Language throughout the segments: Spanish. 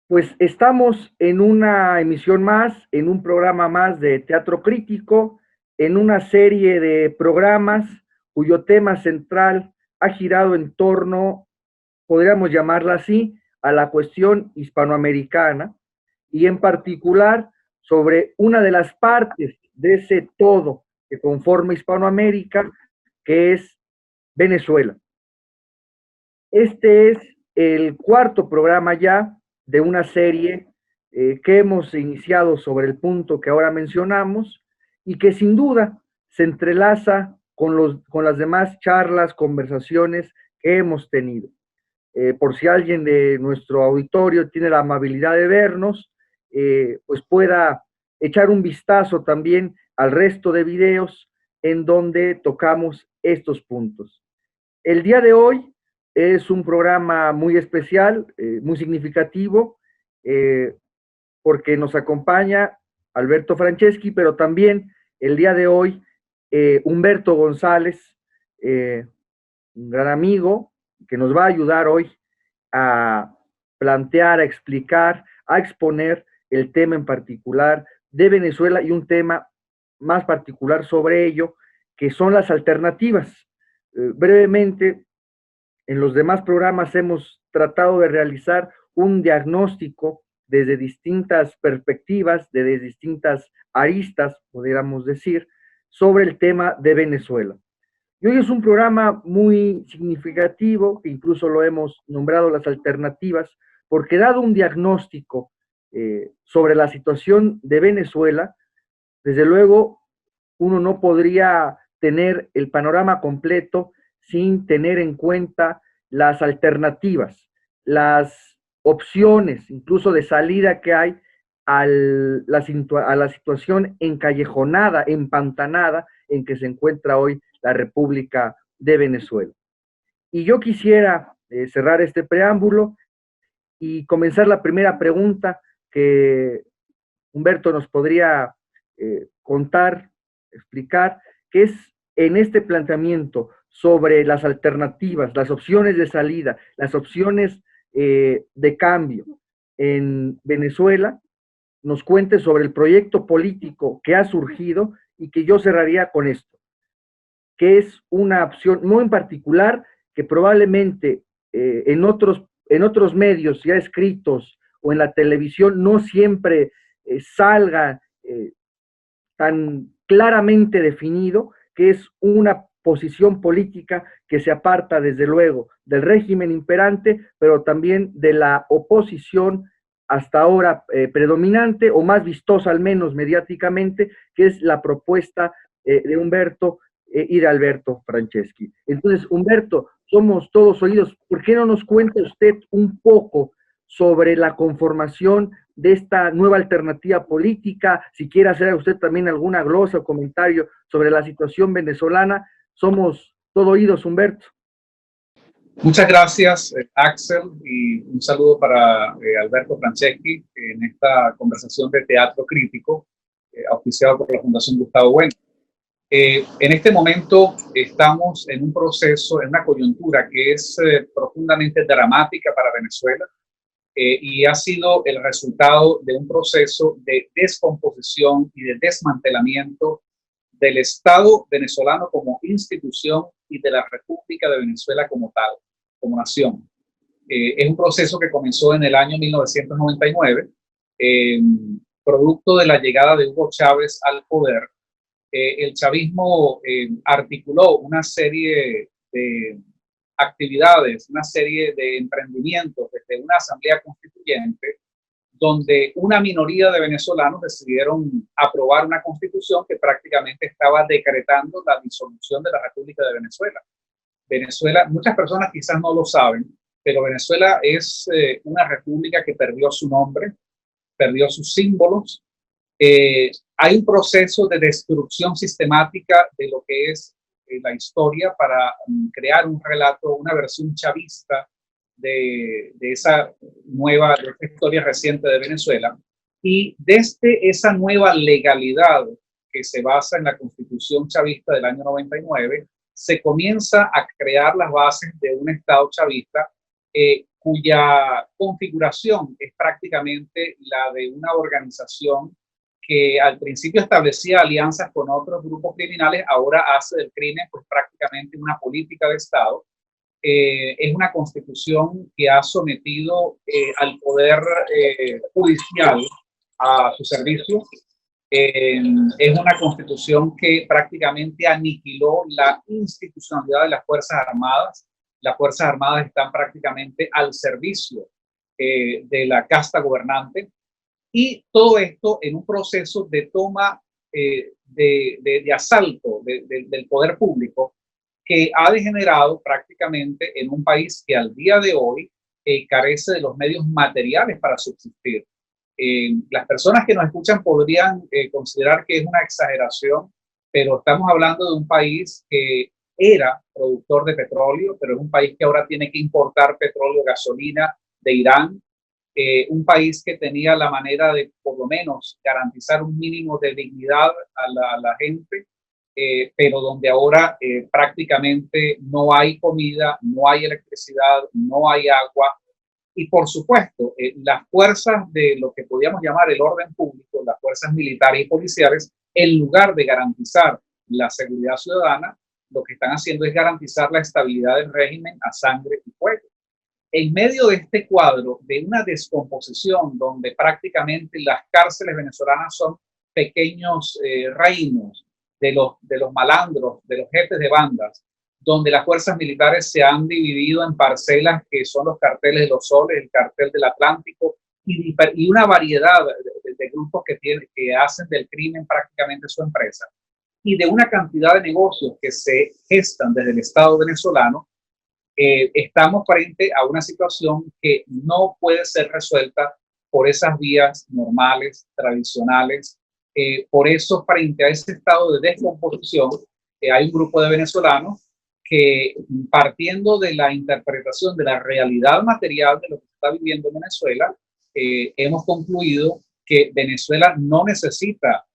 Pues estamos en una emisión más, en un programa más de Teatro Crítico, en una serie de programas cuyo tema central ha girado en torno, podríamos llamarla así, a la cuestión hispanoamericana y en particular sobre una de las partes de ese todo que conforma Hispanoamérica, que es Venezuela. Este es el cuarto programa ya de una serie que hemos iniciado sobre el punto que ahora mencionamos y que sin duda se entrelaza con las demás charlas, conversaciones que hemos tenido. Por si alguien de nuestro auditorio tiene la amabilidad de vernos, pues pueda echar un vistazo también al resto de videos en donde tocamos estos puntos. El día de hoy es un programa muy especial, muy significativo, eh, porque nos acompaña Alberto Franceschi, pero también el día de hoy Humberto González, un gran amigo que nos va a ayudar hoy a plantear, a explicar, a exponer el tema en particular de Venezuela y un tema más particular sobre ello, que son las alternativas. Brevemente, en los demás programas hemos tratado de realizar un diagnóstico desde distintas perspectivas, desde distintas aristas, podríamos decir, sobre el tema de Venezuela. Y hoy es un programa muy significativo, que incluso lo hemos nombrado las alternativas, porque dado un diagnóstico sobre la situación de Venezuela, desde luego uno no podría tener el panorama completo sin tener en cuenta las alternativas, las opciones, incluso de salida que hay a la situación encallejonada, empantanada en que se encuentra hoy la República de Venezuela. Y yo quisiera cerrar este preámbulo y comenzar la primera pregunta que Humberto nos podría contar, explicar, que es en este planteamiento sobre las alternativas, las opciones de salida, las opciones de cambio en Venezuela, nos cuente sobre el proyecto político que ha surgido y que yo cerraría con esto, que es una opción muy en particular que probablemente en otros medios ya escritos o en la televisión no siempre salga tan claramente definido, que es una posición política que se aparta desde luego del régimen imperante, pero también de la oposición hasta ahora predominante o más vistosa al menos mediáticamente, que es la propuesta de Humberto y de Alberto Franceschi. Entonces, Humberto, somos todos oídos. ¿Por qué no nos cuenta usted un poco sobre la conformación de esta nueva alternativa política? Si quiere hacer usted también alguna glosa o comentario sobre la situación venezolana, somos todo oídos, Humberto. Muchas gracias, Axel, y un saludo para Alberto Franceschi en esta conversación de Teatro Crítico, auspiciado por la Fundación Gustavo Bueno. En este momento estamos en un proceso, en una coyuntura que es profundamente dramática para Venezuela y ha sido el resultado de un proceso de descomposición y de desmantelamiento del Estado venezolano como institución y de la República de Venezuela como tal, como nación. Es un proceso que comenzó en el año 1999, producto de la llegada de Hugo Chávez al poder. El chavismo articuló una serie de actividades, una serie de emprendimientos desde una asamblea constituyente donde una minoría de venezolanos decidieron aprobar una constitución que prácticamente estaba decretando la disolución de la República de Venezuela. Venezuela, muchas personas quizás no lo saben, pero Venezuela es una república que perdió su nombre, perdió sus símbolos. Hay un proceso de destrucción sistemática de lo que es la historia para crear un relato, una versión chavista de esa nueva de esta historia reciente de Venezuela. Y desde esa nueva legalidad que se basa en la Constitución chavista del año 99, se comienza a crear las bases de un Estado chavista cuya configuración es prácticamente la de una organización que al principio establecía alianzas con otros grupos criminales, ahora hace del crimen pues prácticamente una política de Estado. Es una constitución que ha sometido al poder judicial a su servicio. Es una constitución que prácticamente aniquiló la institucionalidad de las Fuerzas Armadas. Las Fuerzas Armadas están prácticamente al servicio de la casta gobernante, y todo esto en un proceso de toma de asalto del poder público, que ha degenerado prácticamente en un país que al día de hoy carece de los medios materiales para subsistir. Las personas que nos escuchan podrían considerar que es una exageración, pero estamos hablando de un país que era productor de petróleo, pero es un país que ahora tiene que importar petróleo, gasolina de Irán. Un país que tenía la manera de por lo menos garantizar un mínimo de dignidad a la gente, pero donde ahora prácticamente no hay comida, no hay electricidad, no hay agua. Y por supuesto, las fuerzas de lo que podríamos llamar el orden público, las fuerzas militares y policiales, en lugar de garantizar la seguridad ciudadana, lo que están haciendo es garantizar la estabilidad del régimen a sangre y fuego. En medio de este cuadro de una descomposición donde prácticamente las cárceles venezolanas son pequeños reinos de los malandros, de los jefes de bandas, donde las fuerzas militares se han dividido en parcelas que son los carteles de los soles, el cartel del Atlántico y una variedad de grupos que hacen del crimen prácticamente su empresa, y de una cantidad de negocios que se gestan desde el Estado venezolano. Estamos frente a una situación que no puede ser resuelta por esas vías normales, tradicionales. Por eso, frente a ese estado de descomposición, hay un grupo de venezolanos que, partiendo de la interpretación de la realidad material de lo que se está viviendo en Venezuela, hemos concluido que Venezuela no necesita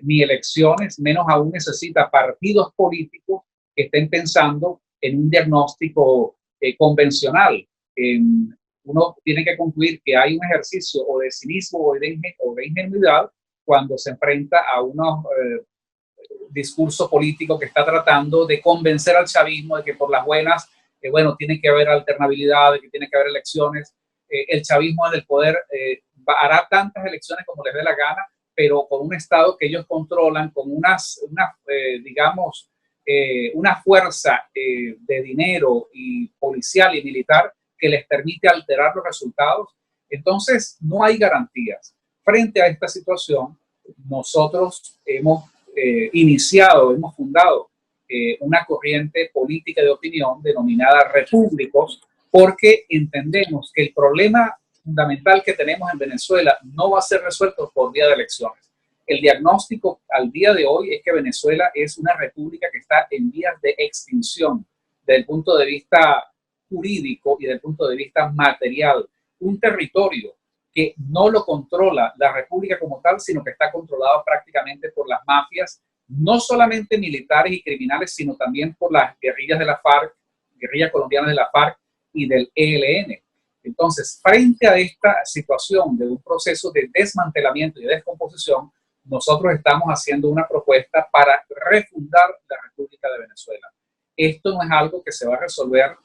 ni elecciones, menos aún necesita partidos políticos que estén pensando en un diagnóstico convencional. Uno tiene que concluir que hay un ejercicio o de cinismo o de ingenuidad cuando se enfrenta a unos discurso político que está tratando de convencer al chavismo de que por las buenas, bueno, tiene que haber alternabilidad, de que tiene que haber elecciones. El chavismo en el poder hará tantas elecciones como les dé la gana, pero con un Estado que ellos controlan, con digamos, una fuerza de dinero y policial y militar que les permite alterar los resultados. Entonces, no hay garantías. Frente a esta situación, nosotros hemos hemos fundado una corriente política de opinión denominada Repúblicos, porque entendemos que el problema fundamental que tenemos en Venezuela no va a ser resuelto por vía de elecciones. El diagnóstico al día de hoy es que Venezuela es una república que está en vías de extinción desde el punto de vista jurídico y desde el punto de vista material. Un territorio que no lo controla la república como tal, sino que está controlado prácticamente por las mafias, no solamente militares y criminales, sino también por las guerrillas de la FARC, guerrillas colombianas de la FARC y del ELN. Entonces, frente a esta situación de un proceso de desmantelamiento y de descomposición, nosotros estamos haciendo una propuesta para refundar la República de Venezuela. Esto no es algo que se va a resolver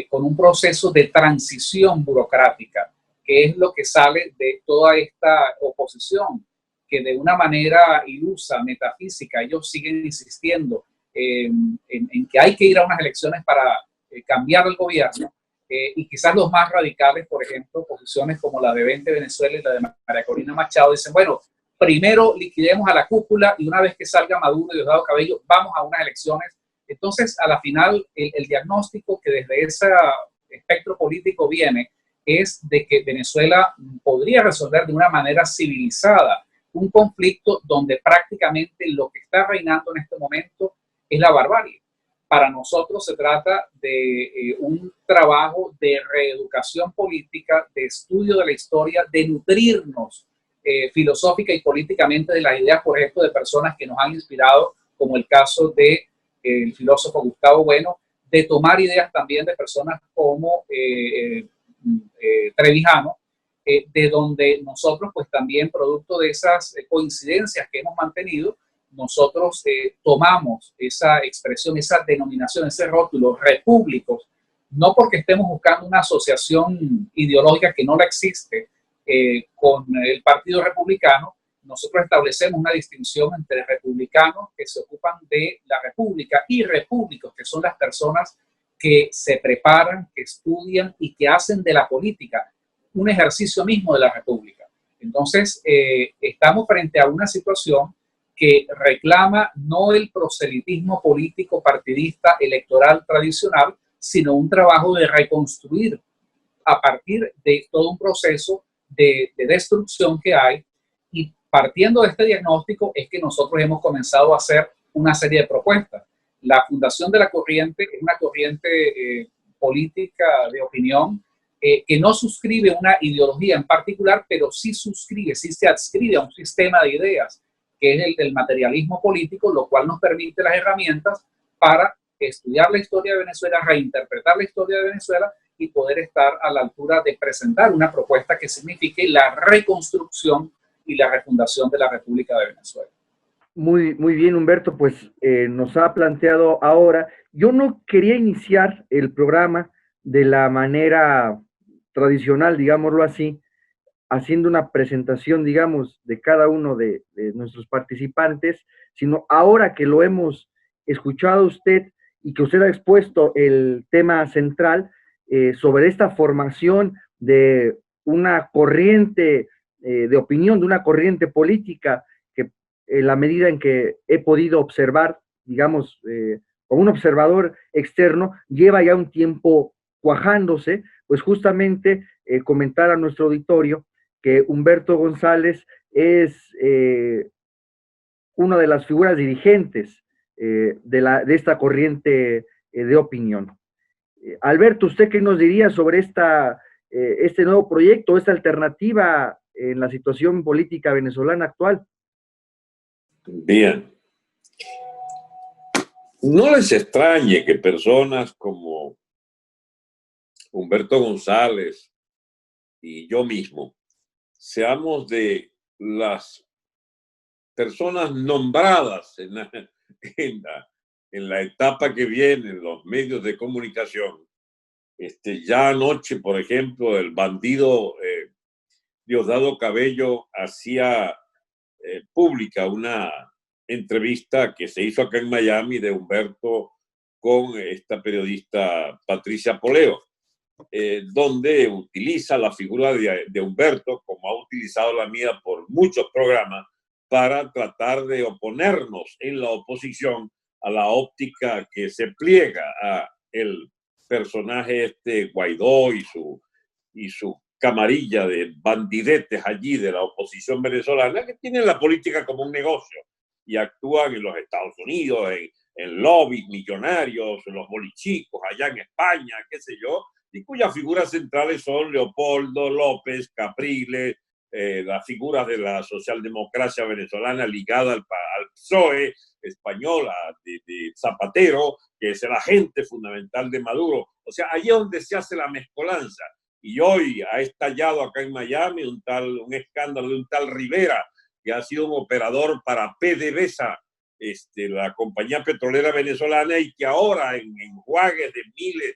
con un proceso de transición burocrática, que es lo que sale de toda esta oposición, que de una manera ilusa, metafísica, ellos siguen insistiendo en que hay que ir a unas elecciones para cambiar el gobierno, y quizás los más radicales, por ejemplo, posiciones como la de 20 Venezuela y la de María Corina Machado, dicen, bueno, primero liquidemos a la cúpula y una vez que salga Maduro y Diosdado Cabello, vamos a unas elecciones. Entonces, a la final, el diagnóstico que desde ese espectro político viene es de que Venezuela podría resolver de una manera civilizada un conflicto donde prácticamente lo que está reinando en este momento es la barbarie. Para nosotros se trata de un trabajo de reeducación política, de estudio de la historia, de nutrirnos filosófica y políticamente de las ideas, por ejemplo, de personas que nos han inspirado, como el caso de el filósofo Gustavo Bueno, de tomar ideas también de personas como trevijano, de donde nosotros pues también producto de esas coincidencias que hemos mantenido, nosotros tomamos esa expresión, esa denominación, ese rótulo, repúblicos, no porque estemos buscando una asociación ideológica que no la existe con el Partido Republicano. Nosotros establecemos una distinción entre republicanos que se ocupan de la república y repúblicos, que son las personas que se preparan, que estudian y que hacen de la política un ejercicio mismo de la república. Entonces, estamos frente a una situación que reclama no el proselitismo político partidista electoral tradicional, sino un trabajo de reconstruir a partir de todo un proceso de destrucción que hay. Y partiendo de este diagnóstico es que nosotros hemos comenzado a hacer una serie de propuestas. La Fundación de la Corriente es una corriente política de opinión que no suscribe una ideología en particular, pero sí suscribe, sí se adscribe a un sistema de ideas, que es el del materialismo político, lo cual nos permite las herramientas para estudiar la historia de Venezuela, reinterpretar la historia de Venezuela y poder estar a la altura de presentar una propuesta que signifique la reconstrucción y la refundación de la República de Venezuela. Muy, muy bien, Humberto, pues nos ha planteado ahora. Yo no quería iniciar el programa de la manera tradicional, digámoslo así, haciendo una presentación, digamos, de cada uno de nuestros participantes, sino ahora que lo hemos escuchado usted y que usted ha expuesto el tema central sobre esta formación de una corriente de opinión, de una corriente política que en la medida en que he podido observar, digamos, como un observador externo, lleva ya un tiempo cuajándose, pues justamente comentar a nuestro auditorio que Humberto González es una de las figuras dirigentes de esta corriente de opinión. Alberto, ¿usted qué nos diría sobre este nuevo proyecto, esta alternativa en la situación política venezolana actual? Bien. No les extrañe que personas como Humberto González y yo mismo seamos de las personas nombradas en la etapa que viene en los medios de comunicación. Ya anoche, por ejemplo, el bandido Diosdado Cabello hacía pública una entrevista que se hizo acá en Miami de Humberto con esta periodista Patricia Poleo, donde utiliza la figura de Humberto, como ha utilizado la mía por muchos programas, para tratar de oponernos en la oposición a la óptica que se pliega a el personaje Guaidó y su camarilla de bandidetes allí de la oposición venezolana, que tienen la política como un negocio y actúan en los Estados Unidos, en lobbies millonarios, en los bolichicos, allá en España, qué sé yo, y cuyas figuras centrales son Leopoldo López, Capriles, las figuras de la socialdemocracia venezolana ligada al PSOE española de Zapatero, que es el agente fundamental de Maduro. O sea, allí es donde se hace la mezcolanza. Y hoy ha estallado acá en Miami un escándalo de un tal Rivera, que ha sido un operador para PDVSA, la compañía petrolera venezolana, y que ahora en enjuagues de miles,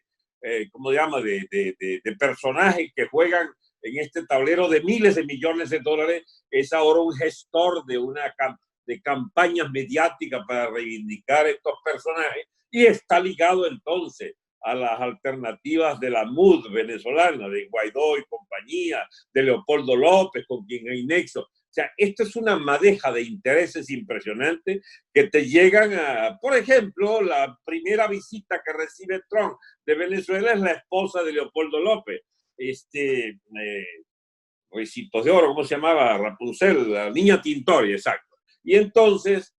¿cómo se llama?, de personajes que juegan en este tablero de miles de millones de dólares, es ahora un gestor de campañas mediáticas para reivindicar estos personajes, y está ligado entonces a las alternativas de la MUD venezolana, de Guaidó y compañía, de Leopoldo López, con quien hay nexo. O sea, esto es una madeja de intereses impresionante que te llegan a, por ejemplo, la primera visita que recibe Trump de Venezuela es la esposa de Leopoldo López, Ricitos de Oro, ¿cómo se llamaba? Rapunzel, la niña Tintori, exacto. Y entonces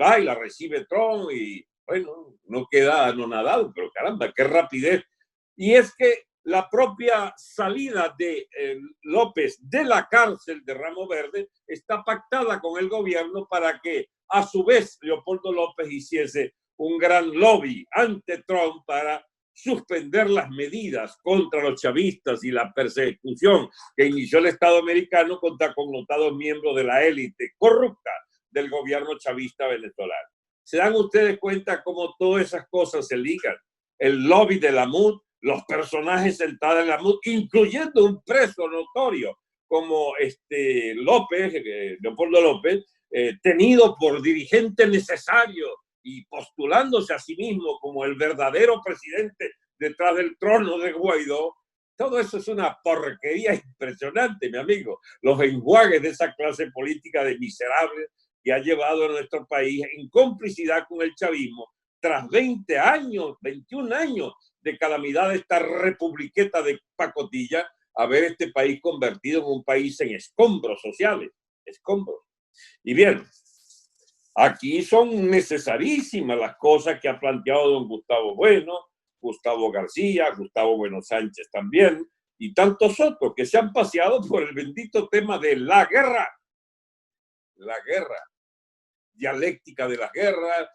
va y la recibe Trump y, bueno, no queda anonadado, pero caramba, qué rapidez. Y es que la propia salida de López de la cárcel de Ramo Verde está pactada con el gobierno para que, a su vez, Leopoldo López hiciese un gran lobby ante Trump para suspender las medidas contra los chavistas y la persecución que inició el Estado americano contra connotados miembros de la élite corrupta del gobierno chavista venezolano. ¿Se dan ustedes cuenta cómo todas esas cosas se ligan? El lobby de la MUD, los personajes sentados en la MUD, incluyendo un preso notorio como López, Leopoldo López, tenido por dirigente necesario y postulándose a sí mismo como el verdadero presidente detrás del trono de Guaidó. Todo eso es una porquería impresionante, mi amigo. Los enjuagues de esa clase política de miserables que ha llevado a nuestro país en complicidad con el chavismo tras 20 años, 21 años de calamidad de esta republiqueta de pacotilla, a ver este país convertido en un país en escombros sociales, escombros. Y bien, aquí son necesarísimas las cosas que ha planteado don Gustavo Bueno, Gustavo García, Gustavo Bueno Sánchez también, y tantos otros que se han paseado por el bendito tema de la guerra, dialéctica de las guerras,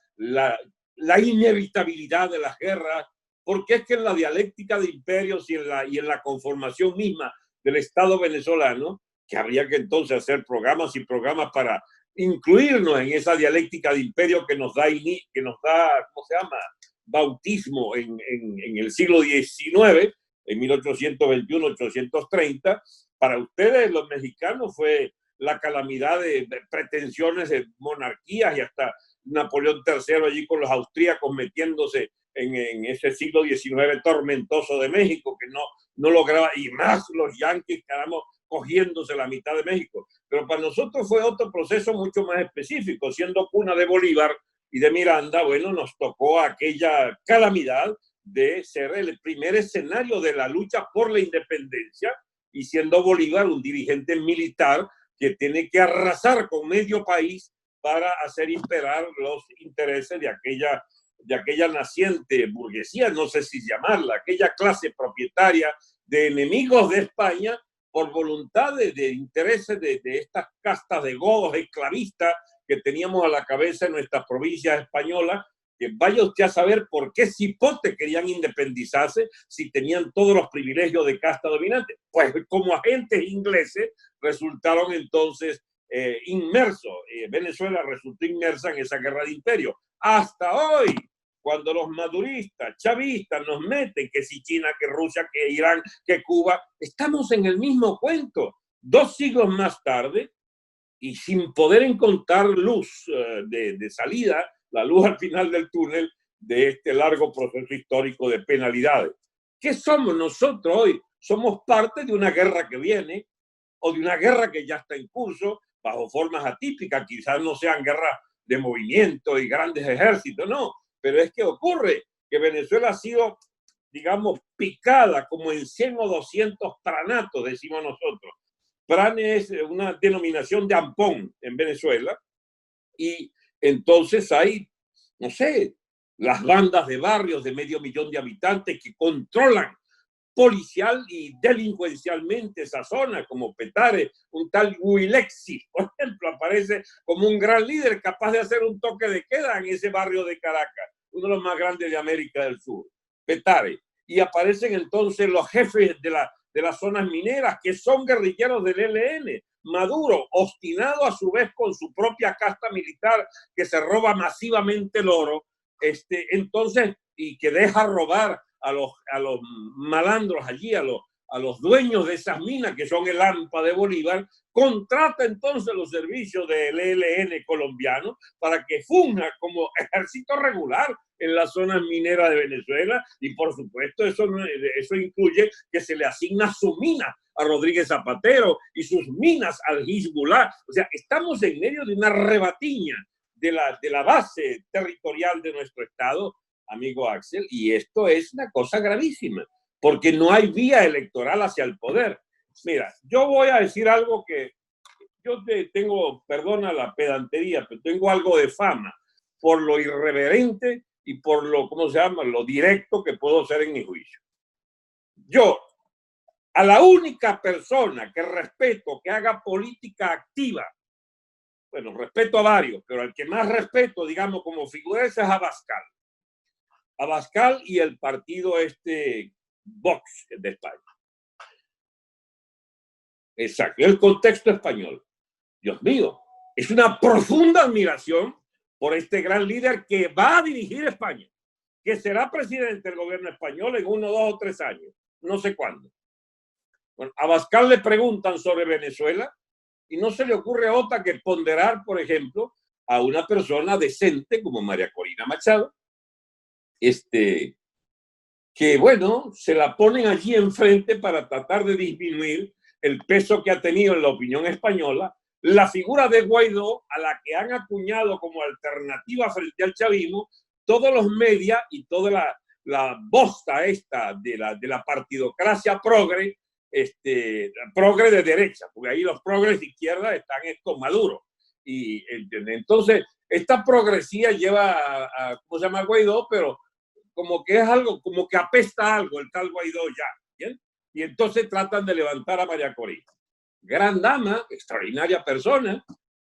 la inevitabilidad de las guerras, porque es que en la dialéctica de imperios y en la conformación misma del Estado venezolano, que habría que entonces hacer programas y programas para incluirnos en esa dialéctica de imperio que nos da ¿cómo se llama?, bautismo en el siglo XIX, en 1821-1830. Para ustedes, los mexicanos, fue la calamidad de pretensiones de monarquías y hasta Napoleón III allí con los austríacos metiéndose en ese siglo XIX tormentoso de México, que no lograba, y más los yanquis, caramba, cogiéndose la mitad de México. Pero para nosotros fue otro proceso mucho más específico. Siendo cuna de Bolívar y de Miranda, bueno, nos tocó aquella calamidad de ser el primer escenario de la lucha por la independencia, y siendo Bolívar un dirigente militar que tiene que arrasar con medio país para hacer imperar los intereses de aquella naciente burguesía, no sé si llamarla, aquella clase propietaria de enemigos de España por voluntad de intereses de estas castas de godos esclavistas que teníamos a la cabeza en nuestras provincias españolas, que vaya usted a saber por qué cipote querían independizarse si tenían todos los privilegios de casta dominante. Pues como agentes ingleses resultaron entonces inmersos. Venezuela resultó inmersa en esa guerra de imperio. Hasta hoy, cuando los maduristas, chavistas nos meten que si China, que Rusia, que Irán, que Cuba, estamos en el mismo cuento. 2 siglos más tarde, y sin poder encontrar luz de salida, la luz al final del túnel de este largo proceso histórico de penalidades. ¿Qué somos nosotros hoy? Somos parte de una guerra que viene o de una guerra que ya está en curso bajo formas atípicas, quizás no sean guerras de movimiento y grandes ejércitos, no, pero es que ocurre que Venezuela ha sido, digamos, picada como en 100 o 200 pranatos, decimos nosotros. Prane es una denominación de ampón en Venezuela, y entonces hay, no sé, las bandas de barrios de 500.000 de habitantes que controlan policial y delincuencialmente esa zona, como Petare. Un tal Huilexi, por ejemplo, aparece como un gran líder capaz de hacer un toque de queda en ese barrio de Caracas, uno de los más grandes de América del Sur, Petare. Y aparecen entonces los jefes de las zonas mineras, que son guerrilleros del ELN. Maduro, obstinado a su vez con su propia casta militar, que se roba masivamente el oro, entonces, y que deja robar a los malandros allí, a los dueños de esas minas, que son el AMPA de Bolívar, contrata entonces los servicios del ELN colombiano para que funja como ejército regular en las zonas mineras de Venezuela. Y por supuesto eso incluye que se le asigna su mina a Rodríguez Zapatero y sus minas al Hezbollah. O sea, estamos en medio de una rebatiña de la base territorial de nuestro Estado, amigo Axel, y esto es una cosa gravísima, porque no hay vía electoral hacia el poder. Mira, yo voy a decir algo que yo tengo, perdona la pedantería, pero tengo algo de fama por lo irreverente y por lo, ¿cómo se llama?, lo directo que puedo ser en mi juicio. Yo, a la única persona que respeto que haga política activa, bueno, respeto a varios, pero al que más respeto, digamos, como figura, es Abascal. Abascal y el partido Vox de España. Exacto, el contexto español. Dios mío, es una profunda admiración por este gran líder que va a dirigir España, que será presidente del gobierno español en 1, 2 o 3 años, no sé cuándo. Bueno, a Abascal le preguntan sobre Venezuela y no se le ocurre otra que ponderar, por ejemplo, a una persona decente como María Corina Machado, que bueno, se la ponen allí enfrente para tratar de disminuir el peso que ha tenido en la opinión española la figura de Guaidó, a la que han acuñado como alternativa frente al chavismo todos los medios y toda la bosta esta de la partidocracia progre, progre de derecha, porque ahí los progres de izquierda están con Maduro. Y entonces, esta progresía lleva ¿cómo se llama? Guaidó, pero como que es algo, como que apesta algo el tal Guaidó ya, ¿bien? Y entonces tratan de levantar a María Corina. Gran dama, extraordinaria persona,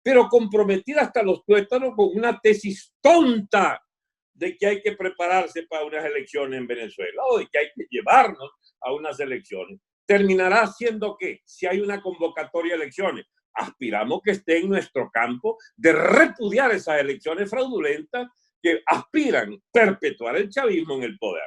pero comprometida hasta los tuétanos con una tesis tonta de que hay que prepararse para unas elecciones en Venezuela o de que hay que llevarnos a unas elecciones. ¿Terminará siendo qué? Si hay una convocatoria de elecciones, aspiramos que esté en nuestro campo de repudiar esas elecciones fraudulentas que aspiran a perpetuar el chavismo en el poder.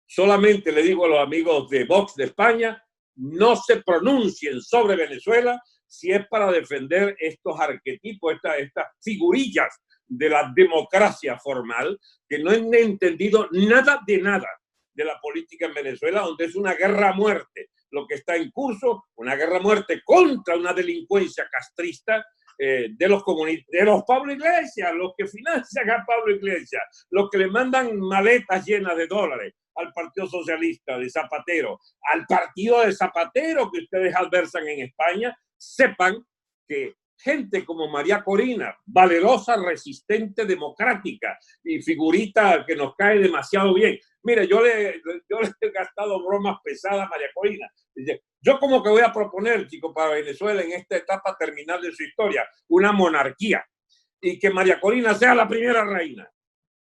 Solamente le digo a los amigos de Vox de España, no se pronuncien sobre Venezuela si es para defender estos arquetipos, estas figurillas de la democracia formal, que no han entendido nada de la política en Venezuela, donde es una guerra a muerte lo que está en curso, una guerra a muerte contra una delincuencia castrista de los comunistas, de los Pablo Iglesias, los que financian a Pablo Iglesias, los que le mandan maletas llenas de dólares al Partido Socialista de Zapatero, al partido de Zapatero que ustedes adversan en España, sepan que gente como María Corina, valerosa, resistente, democrática y figurita que nos cae demasiado bien. Mire, yo le he gastado bromas pesadas a María Corina. Dice, yo como que voy a proponer, chicos, para Venezuela en esta etapa terminal de su historia, una monarquía y que María Corina sea la primera reina.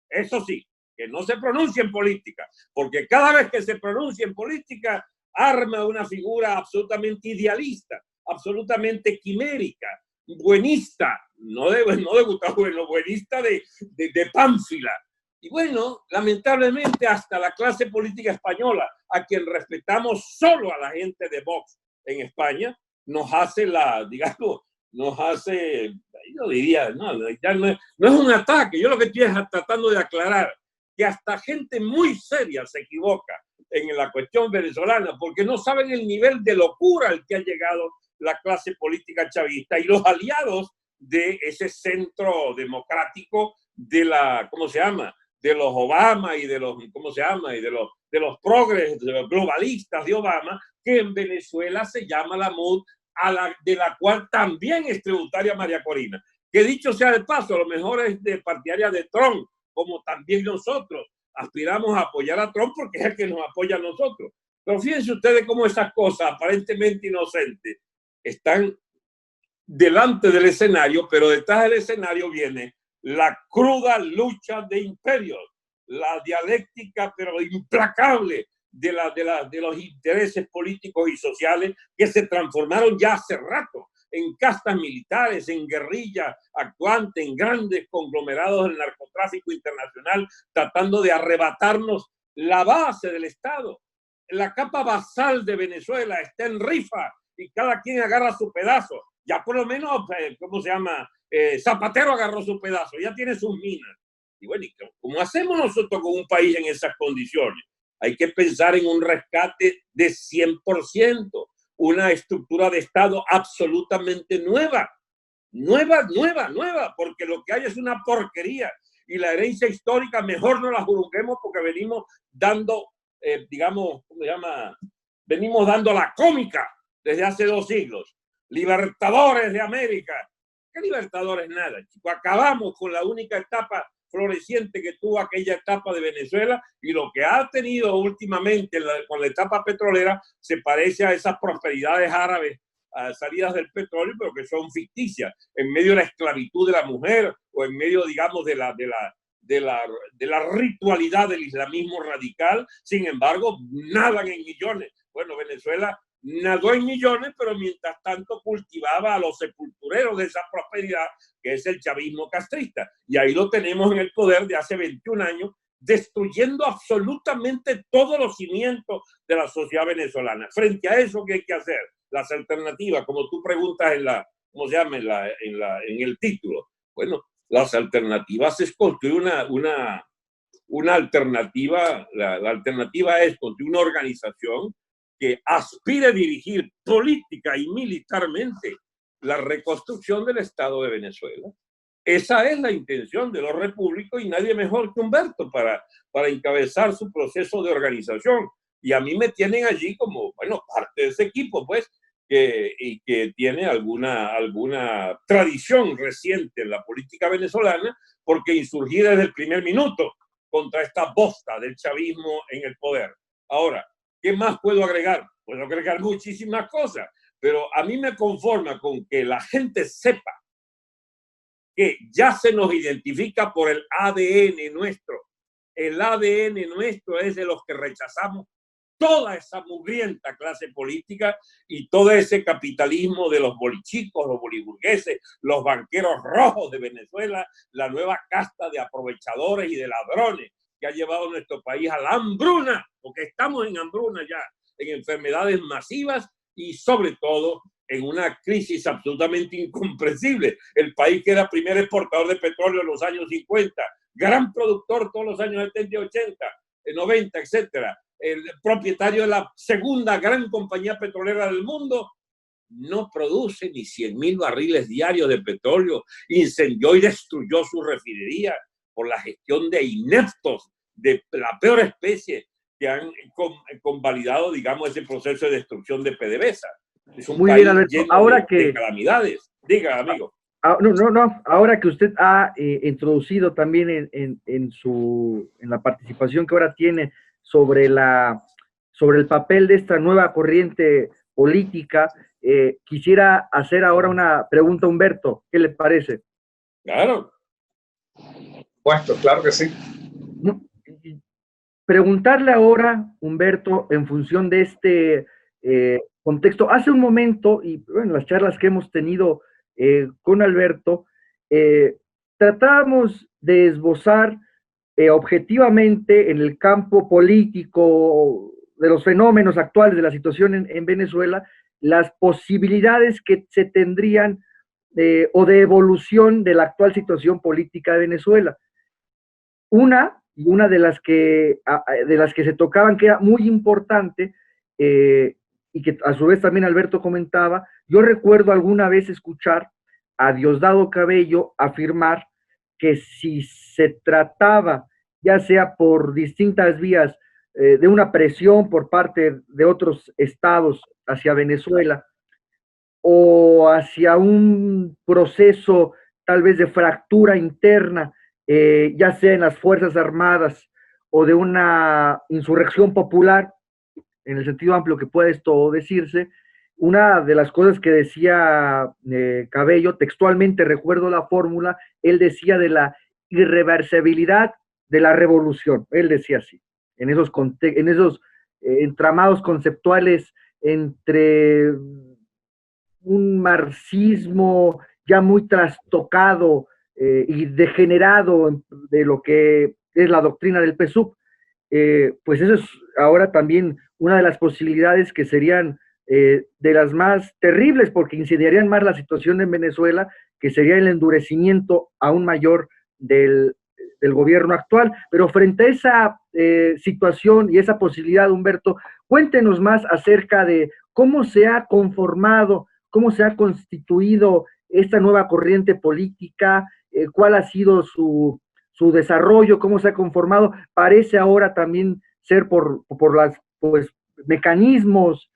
Eso sí, que no se pronuncie en política, porque cada vez que se pronuncia en política arma una figura absolutamente idealista, absolutamente quimérica, buenista, no de Gustavo Bueno, buenista de pánfila. Y bueno, lamentablemente hasta la clase política española, a quien respetamos solo a la gente de Vox en España, nos hace yo diría, ya no es un ataque, yo lo que estoy es tratando de aclarar que hasta gente muy seria se equivoca en la cuestión venezolana porque no saben el nivel de locura al que ha llegado la clase política chavista y los aliados de ese centro democrático de ¿cómo se llama? De los Obama y de los, ¿cómo se llama? Y de los progres, de los globalistas de Obama, que en Venezuela se llama la MUD, de la cual también es tributaria María Corina. Que dicho sea de paso, a lo mejor es partidaria de Trump, como también nosotros aspiramos a apoyar a Trump porque es el que nos apoya a nosotros. Pero fíjense ustedes cómo esas cosas aparentemente inocentes están delante del escenario, pero detrás del escenario viene la cruda lucha de imperios, la dialéctica pero implacable de los intereses políticos y sociales que se transformaron ya hace rato en castas militares, en guerrillas actuantes, en grandes conglomerados del narcotráfico internacional, tratando de arrebatarnos la base del Estado. La capa basal de Venezuela está en rifa y cada quien agarra su pedazo. Ya por lo menos, ¿cómo se llama? Zapatero agarró su pedazo, ya tiene sus minas. Y bueno, ¿cómo hacemos nosotros con un país en esas condiciones? Hay que pensar en un rescate de 100%, una estructura de Estado absolutamente nueva, porque lo que hay es una porquería y la herencia histórica mejor no la juzguemos porque venimos dando, digamos, ¿cómo se llama? Venimos dando la cómica desde hace 2 siglos. Libertadores de América. ¿Qué libertadores? Nada, chicos. Acabamos con la única etapa floreciente que tuvo aquella etapa de Venezuela y lo que ha tenido últimamente con la etapa petrolera se parece a esas prosperidades árabes salidas del petróleo, pero que son ficticias, en medio de la esclavitud de la mujer o en medio, digamos, de de la ritualidad del islamismo radical. Sin embargo, nadan en millones. Bueno, Venezuela nadó en millones, pero mientras tanto cultivaba a los sepultureros de esa prosperidad, que es el chavismo castrista. Y ahí lo tenemos en el poder de hace 21 años, destruyendo absolutamente todos los cimientos de la sociedad venezolana. Frente a eso, ¿qué hay que hacer? Las alternativas, como tú preguntas ¿cómo se llama? En el título. Bueno, las alternativas es construir una alternativa. La alternativa es construir una organización que aspire a dirigir política y militarmente la reconstrucción del Estado de Venezuela. Esa es la intención de los repúblicos y nadie mejor que Humberto para encabezar su proceso de organización. Y a mí me tienen allí como, bueno, parte de ese equipo, pues, y que tiene alguna tradición reciente en la política venezolana, porque insurgí desde el primer minuto contra esta bosta del chavismo en el poder. Ahora, ¿qué más puedo agregar? Puedo agregar muchísimas cosas, pero a mí me conforma con que la gente sepa que ya se nos identifica por el ADN nuestro. El ADN nuestro es de los que rechazamos toda esa mugrienta clase política y todo ese capitalismo de los bolichicos, los boliburgueses, los banqueros rojos de Venezuela, la nueva casta de aprovechadores y de ladrones que ha llevado a nuestro país a la hambruna, porque estamos en hambruna ya, en enfermedades masivas y sobre todo en una crisis absolutamente incomprensible. El país que era primer exportador de petróleo en los años 50, gran productor todos los años 70 y 80, 90, etcétera, el propietario de la segunda gran compañía petrolera del mundo, no produce ni 100.000 barriles diarios de petróleo, incendió y destruyó su refinería por la gestión de ineptos de la peor especie que han convalidado, digamos, ese proceso de destrucción de PDVSA. Es un Muy país bien, Alberto. lleno Ahora de calamidades. Diga, amigo. No. Ahora que usted ha introducido también en la participación que ahora tiene sobre el papel de esta nueva corriente política, quisiera hacer ahora una pregunta a Humberto. ¿Qué le parece? Claro. Puesto, claro que sí. Preguntarle ahora, Humberto, en función de este contexto. Hace un momento, y bueno, las charlas que hemos tenido con Alberto, tratábamos de esbozar objetivamente en el campo político de los fenómenos actuales de la situación en Venezuela, las posibilidades que se tendrían o de evolución de la actual situación política de Venezuela. Una de las que se tocaban, que era muy importante, y que a su vez también Alberto comentaba, yo recuerdo alguna vez escuchar a Diosdado Cabello afirmar que si se trataba, ya sea por distintas vías, de una presión por parte de otros estados hacia Venezuela, o hacia un proceso tal vez de fractura interna, ya sea en las Fuerzas Armadas o de una insurrección popular, en el sentido amplio que puede esto decirse, una de las cosas que decía Cabello, textualmente recuerdo la fórmula, él decía de la irreversibilidad de la revolución, él decía así, en esos entramados conceptuales entre un marxismo ya muy trastocado y degenerado de lo que es la doctrina del PSUV. Pues eso es ahora también una de las posibilidades que serían de las más terribles, porque incendiarían más la situación en Venezuela, que sería el endurecimiento aún mayor del gobierno actual. Pero frente a esa situación y esa posibilidad, Humberto, cuéntenos más acerca de cómo se ha conformado, cómo se ha constituido esta nueva corriente política, cuál ha sido su desarrollo, cómo se ha conformado. Parece ahora también ser por los mecanismos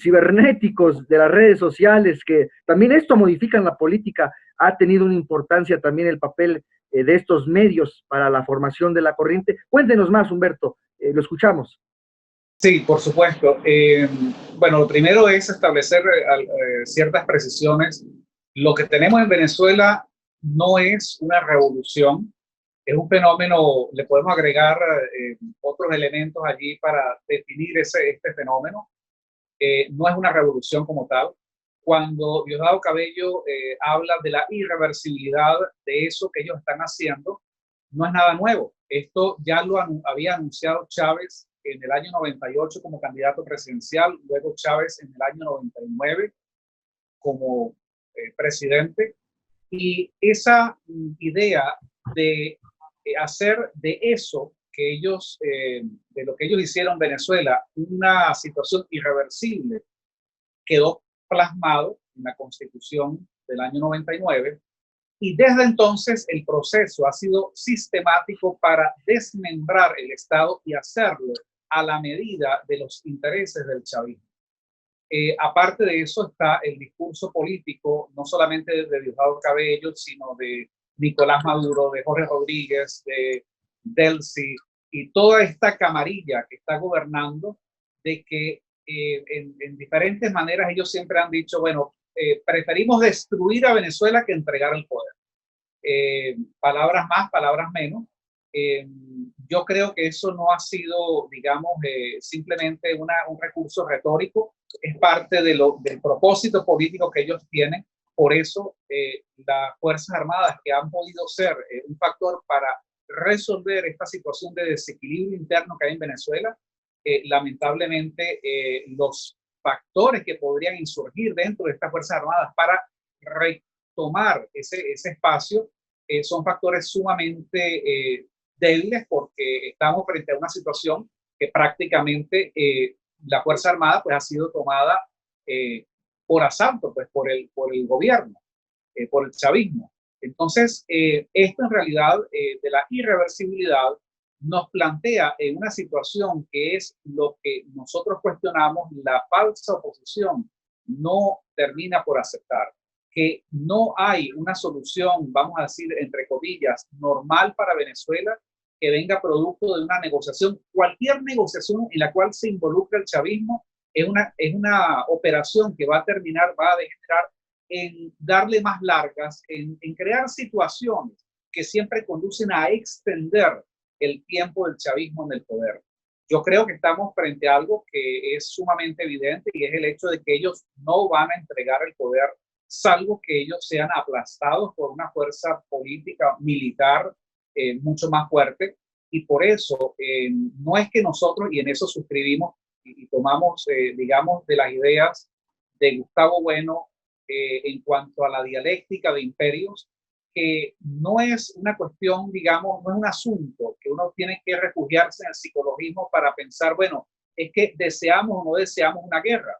cibernéticos de las redes sociales, que también esto modifican la política. Ha tenido una importancia también el papel de estos medios para la formación de la corriente. Cuéntenos más, Humberto, lo escuchamos. Sí, por supuesto. Bueno, lo primero es establecer ciertas precisiones. Lo que tenemos en Venezuela no es una revolución, Es un fenómeno, le podemos agregar otros elementos allí para definir este fenómeno. No es una revolución como tal. Cuando Diosdado Cabello habla de la irreversibilidad de eso que ellos están haciendo, no es nada nuevo. Esto ya lo había anunciado Chávez en el año 98 como candidato presidencial, luego Chávez en el año 99 como presidente. Y esa idea de hacer de eso que ellos, de lo que ellos hicieron en Venezuela, una situación irreversible, quedó plasmado en la Constitución del año 99, y desde entonces el proceso ha sido sistemático para desmembrar el Estado y hacerlo a la medida de los intereses del chavismo. Aparte de eso está el discurso político, no solamente de Diosdado Cabello, sino de Nicolás Maduro, de Jorge Rodríguez, de Delcy y toda esta camarilla que está gobernando, de que en diferentes maneras ellos siempre han dicho, bueno, preferimos destruir a Venezuela que entregar el poder. Palabras más, palabras menos. Yo creo que eso no ha sido, digamos, simplemente un recurso retórico, es parte del propósito político que ellos tienen. Por eso las Fuerzas Armadas, que han podido ser un factor para resolver esta situación de desequilibrio interno que hay en Venezuela, lamentablemente los factores que podrían insurgir dentro de estas Fuerzas Armadas para retomar ese espacio son factores sumamente débiles, porque estamos frente a una situación que prácticamente la Fuerza Armada pues ha sido tomada por asalto, pues por el gobierno, por el chavismo. Entonces, esto en realidad de la irreversibilidad nos plantea en una situación que es lo que nosotros cuestionamos, la falsa oposición no termina por aceptar, que no hay una solución, vamos a decir, entre comillas, normal para Venezuela, que venga producto de una negociación. Cualquier negociación en la cual se involucra el chavismo es una operación que va a terminar, va a degenerar en darle más largas, en crear situaciones que siempre conducen a extender el tiempo del chavismo en el poder. Yo creo que estamos frente a algo que es sumamente evidente, y es el hecho de que ellos no van a entregar el poder salvo que ellos sean aplastados por una fuerza política militar mucho más fuerte. Y por eso no es que nosotros, y en eso suscribimos y tomamos, digamos, de las ideas de Gustavo Bueno en cuanto a la dialéctica de imperios, que no es una cuestión, digamos, no es un asunto que uno tiene que refugiarse en el psicologismo para pensar, bueno, es que deseamos o no deseamos una guerra.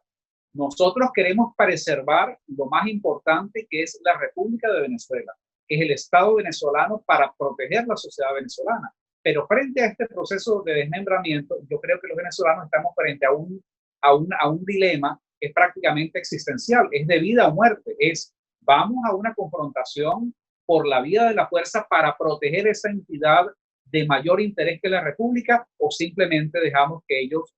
Nosotros queremos preservar lo más importante, que es la República de Venezuela, que es el Estado venezolano, para proteger la sociedad venezolana. Pero frente a este proceso de desmembramiento, yo creo que los venezolanos estamos frente a un dilema que es prácticamente existencial, es de vida o muerte, es vamos a una confrontación por la vía de la fuerza para proteger esa entidad de mayor interés que la República, o simplemente dejamos que ellos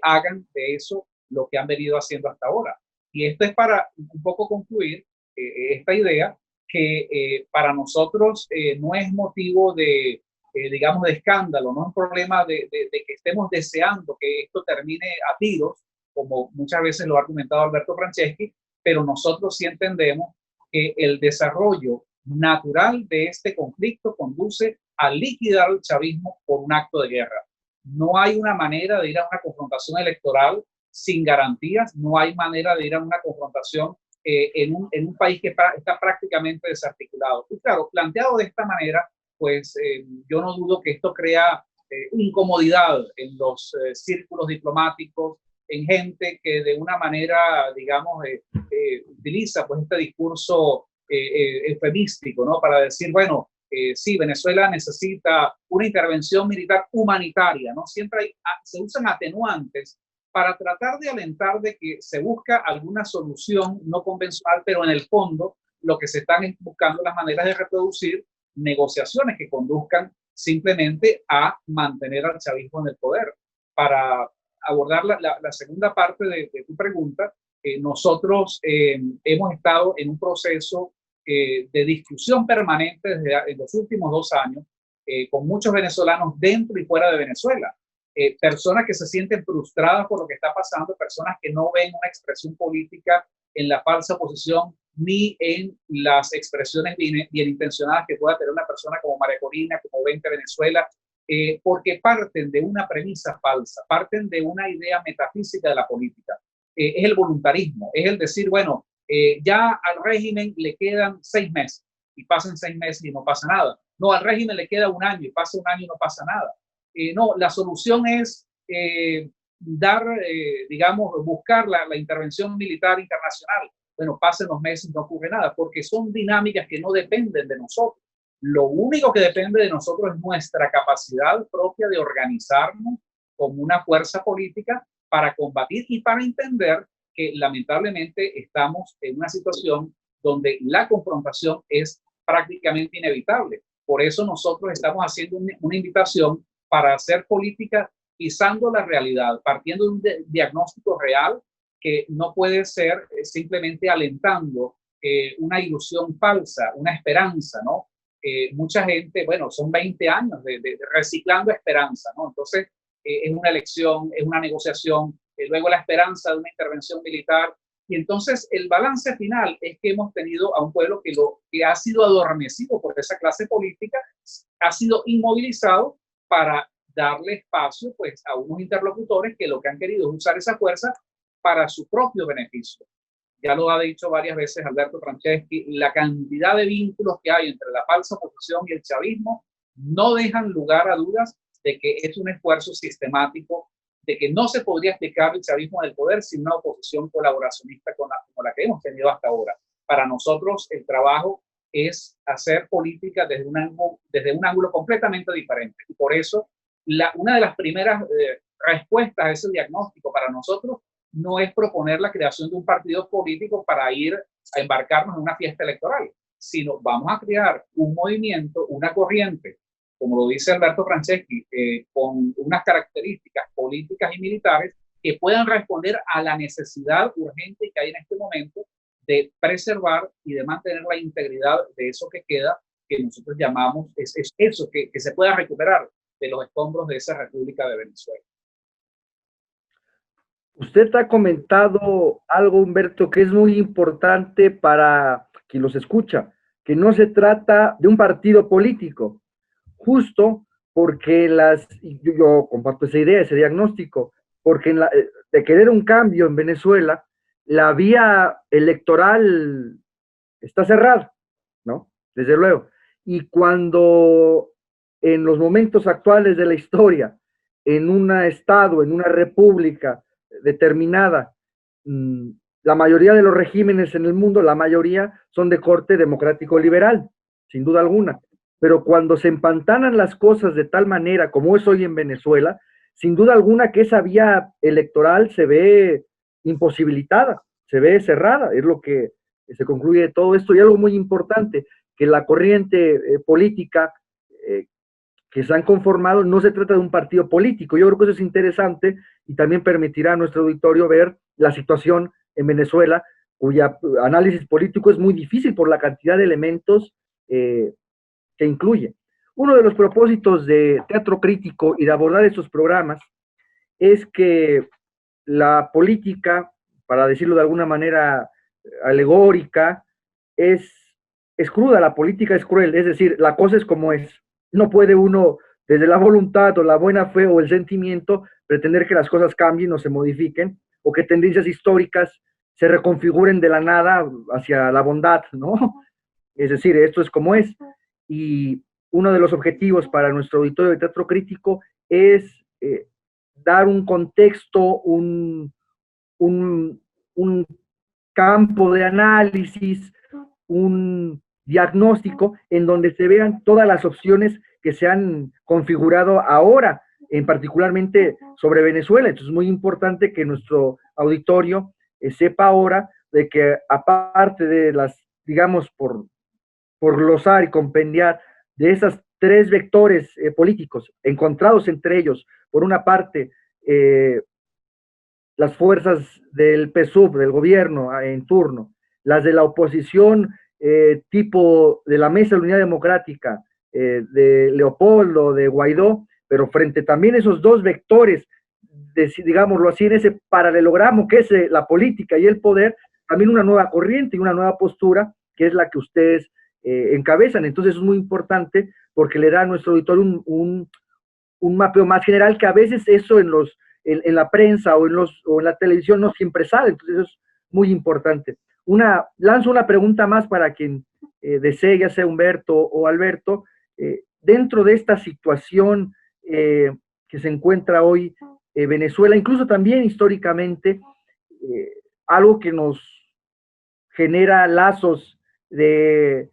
hagan de eso lo que han venido haciendo hasta ahora. Y esto es para un poco concluir esta idea que para nosotros no es motivo de, digamos, de escándalo, no es un problema de que estemos deseando que esto termine a tiros, como muchas veces lo ha argumentado Alberto Franceschi, pero nosotros sí entendemos que el desarrollo natural de este conflicto conduce a liquidar el chavismo por un acto de guerra. No hay una manera de ir a una confrontación electoral sin garantías, no hay manera de ir a una confrontación en un país que está prácticamente desarticulado. Y claro, planteado de esta manera, pues yo no dudo que esto crea incomodidad en los círculos diplomáticos, en gente que de una manera, digamos, utiliza pues este discurso eufemístico, ¿no? Para decir, bueno, sí, Venezuela necesita una intervención militar humanitaria, ¿no? Siempre se usan atenuantes para tratar de alentar de que se busca alguna solución no convencional, pero en el fondo lo que se están es buscando las maneras de reproducir negociaciones que conduzcan simplemente a mantener al chavismo en el poder. Para abordar la segunda parte de tu pregunta, nosotros hemos estado en un proceso de discusión permanente desde en los últimos 2 años con muchos venezolanos dentro y fuera de Venezuela. Personas que se sienten frustradas por lo que está pasando, personas que no ven una expresión política en la falsa oposición ni en las expresiones bien intencionadas que pueda tener una persona como María Corina, como Vente Venezuela, porque parten de una premisa falsa, parten de una idea metafísica de la política. Es el voluntarismo, es el decir, bueno, ya al régimen le quedan 6 meses y pasan 6 meses y no pasa nada. No, al régimen le queda 1 año y pasa 1 año y no pasa nada. No, la solución es digamos, buscar la intervención militar internacional. Bueno, pasen los meses y no ocurre nada, porque son dinámicas que no dependen de nosotros. Lo único que depende de nosotros es nuestra capacidad propia de organizarnos como una fuerza política para combatir y para entender que lamentablemente estamos en una situación donde la confrontación es prácticamente inevitable. Por eso nosotros estamos haciendo una invitación para hacer política pisando la realidad, partiendo de un diagnóstico real que no puede ser simplemente alentando una ilusión falsa, una esperanza, ¿no? Mucha gente, bueno, son 20 años de reciclando esperanza, ¿no? Entonces, es una elección, es una negociación, luego la esperanza de una intervención militar. Y entonces el balance final es que hemos tenido a un pueblo que ha sido adormecido por esa clase política, ha sido inmovilizado para darle espacio pues a unos interlocutores que lo que han querido es usar esa fuerza para su propio beneficio. Ya lo ha dicho varias veces Alberto Franceschi, la cantidad de vínculos que hay entre la falsa oposición y el chavismo no dejan lugar a dudas de que es un esfuerzo sistemático, de que no se podría explicar el chavismo del poder sin una oposición colaboracionista como la que hemos tenido hasta ahora. Para nosotros el trabajo es hacer política desde un ángulo completamente diferente. Y por eso una de las primeras respuestas a ese diagnóstico para nosotros no es proponer la creación de un partido político para ir a embarcarnos en una fiesta electoral, sino vamos a crear un movimiento, una corriente, como lo dice Alberto Franceschi, con unas características políticas y militares que puedan responder a la necesidad urgente que hay en este momento de preservar y de mantener la integridad de eso que queda, que nosotros llamamos, es eso, que se pueda recuperar de los escombros de esa República de Venezuela. Usted ha comentado algo, Humberto, que es muy importante para quien los escucha, que no se trata de un partido político, justo porque yo comparto esa idea, ese diagnóstico, porque de querer un cambio en Venezuela, la vía electoral está cerrada, ¿no? Desde luego. Y cuando en los momentos actuales de la historia, en un estado, en una república determinada, la mayoría de los regímenes en el mundo, la mayoría son de corte democrático liberal, sin duda alguna. Pero cuando se empantanan las cosas de tal manera como es hoy en Venezuela, sin duda alguna que esa vía electoral se ve imposibilitada, se ve cerrada, es lo que se concluye de todo esto. Y algo muy importante, que la corriente política que se han conformado no se trata de un partido político. Yo creo que eso es interesante y también permitirá a nuestro auditorio ver la situación en Venezuela, cuya análisis político es muy difícil por la cantidad de elementos que incluye. Uno de los propósitos de Teatro Crítico y de abordar estos programas es que la política, para decirlo de alguna manera alegórica, es cruda, la política es cruel, es decir, la cosa es como es. No puede uno, desde la voluntad o la buena fe o el sentimiento, pretender que las cosas cambien o se modifiquen, o que tendencias históricas se reconfiguren de la nada hacia la bondad, ¿no? Es decir, esto es como es. Y uno de los objetivos para nuestro auditorio de Teatro Crítico es dar un contexto, un campo de análisis, un diagnóstico en donde se vean todas las opciones que se han configurado ahora, en particularmente sobre Venezuela. Entonces es muy importante que nuestro auditorio sepa ahora de que aparte de las, digamos, por glosar y compendiar de esas 3 vectores políticos encontrados entre ellos, por una parte, las fuerzas del PSUV, del gobierno en turno, las de la oposición tipo de la Mesa de la Unidad Democrática, de Leopoldo, de Guaidó, pero frente también a esos dos vectores, digámoslo así, en ese paralelogramo que es la política y el poder, también una nueva corriente y una nueva postura, que es la que ustedes encabezan. Entonces es muy importante porque le da a nuestro auditorio un mapeo más general, que a veces eso en la prensa o en la televisión no siempre sale. Entonces eso es muy importante. Lanzo una pregunta más para quien desee, ya sea Humberto o Alberto. Dentro de esta situación que se encuentra hoy Venezuela, incluso también históricamente, algo que nos genera lazos de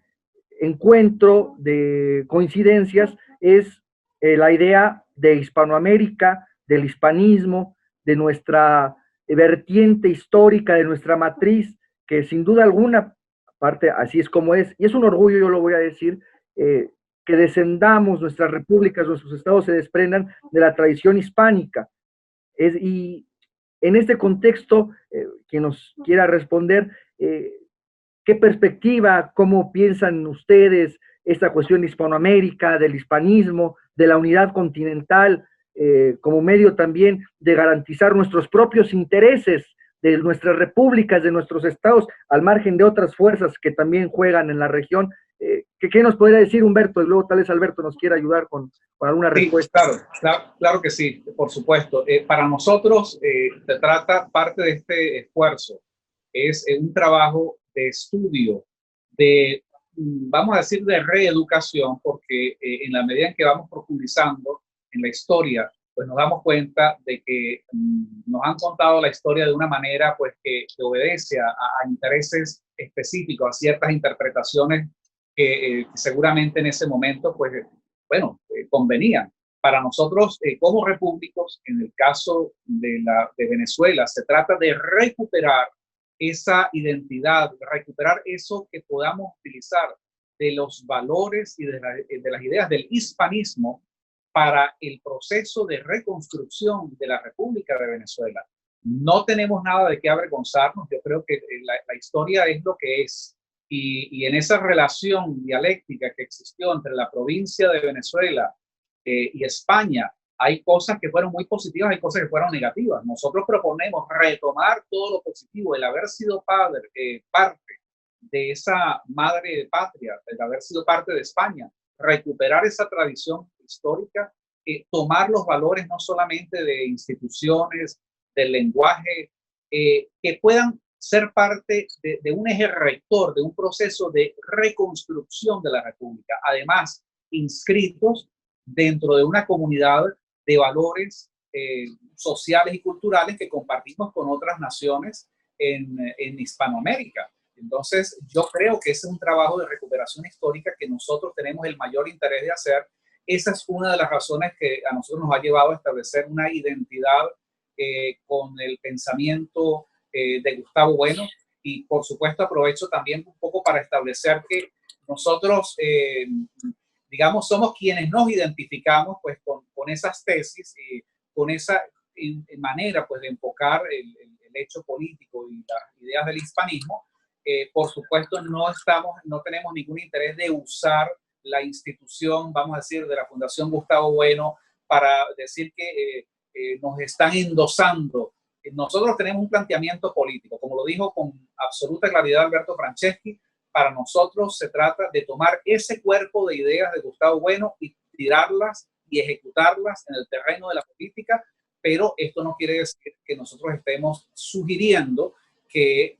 encuentro, de coincidencias, es la idea de Hispanoamérica, del hispanismo, de nuestra vertiente histórica, de nuestra matriz, que sin duda alguna, aparte así es como es, y es un orgullo, yo lo voy a decir, que descendamos, nuestras repúblicas, nuestros estados se desprendan de la tradición hispánica. Y en este contexto, quien nos quiera responder, ¿qué perspectiva, cómo piensan ustedes esta cuestión de Hispanoamérica, del hispanismo, de la unidad continental, como medio también de garantizar nuestros propios intereses de nuestras repúblicas, de nuestros estados, al margen de otras fuerzas que también juegan en la región? ¿Qué nos podría decir Humberto? Y luego tal vez Alberto nos quiera ayudar con alguna respuesta. Claro que sí, por supuesto. Para nosotros se trata parte de este esfuerzo, es un trabajo de estudio, vamos a decir, de reeducación, porque en la medida en que vamos profundizando en la historia, pues nos damos cuenta de que nos han contado la historia de una manera pues que obedece a intereses específicos, a ciertas interpretaciones que seguramente en ese momento, pues, bueno, convenían. Para nosotros, como repúblicos, en el caso de Venezuela, se trata de recuperar esa identidad, recuperar eso que podamos utilizar de los valores y de las ideas del hispanismo para el proceso de reconstrucción de la República de Venezuela. No tenemos nada de qué avergonzarnos. Yo creo que la historia es lo que es. Y en esa relación dialéctica que existió entre la provincia de Venezuela y España, hay cosas que fueron muy positivas, hay cosas que fueron negativas. Nosotros proponemos retomar todo lo positivo, el haber sido parte de esa madre patria, el haber sido parte de España, recuperar esa tradición histórica, tomar los valores no solamente de instituciones, del lenguaje, que puedan ser parte de un eje rector, de un proceso de reconstrucción de la República. Además, inscritos dentro de una comunidad de valores sociales y culturales que compartimos con otras naciones en Hispanoamérica. Entonces, yo creo que ese es un trabajo de recuperación histórica que nosotros tenemos el mayor interés de hacer. Esa es una de las razones que a nosotros nos ha llevado a establecer una identidad con el pensamiento de Gustavo Bueno, y por supuesto aprovecho también un poco para establecer que nosotros, digamos, somos quienes nos identificamos pues con esas tesis y con esa manera pues de enfocar el hecho político y las ideas del hispanismo. Por supuesto no tenemos ningún interés de usar la institución, vamos a decir, de la Fundación Gustavo Bueno para decir que nos están endosando. Nosotros tenemos un planteamiento político, como lo dijo con absoluta claridad Alberto Franceschi. Para nosotros se trata de tomar ese cuerpo de ideas de Gustavo Bueno y tirarlas y ejecutarlas en el terreno de la política, pero esto no quiere decir que nosotros estemos sugiriendo que,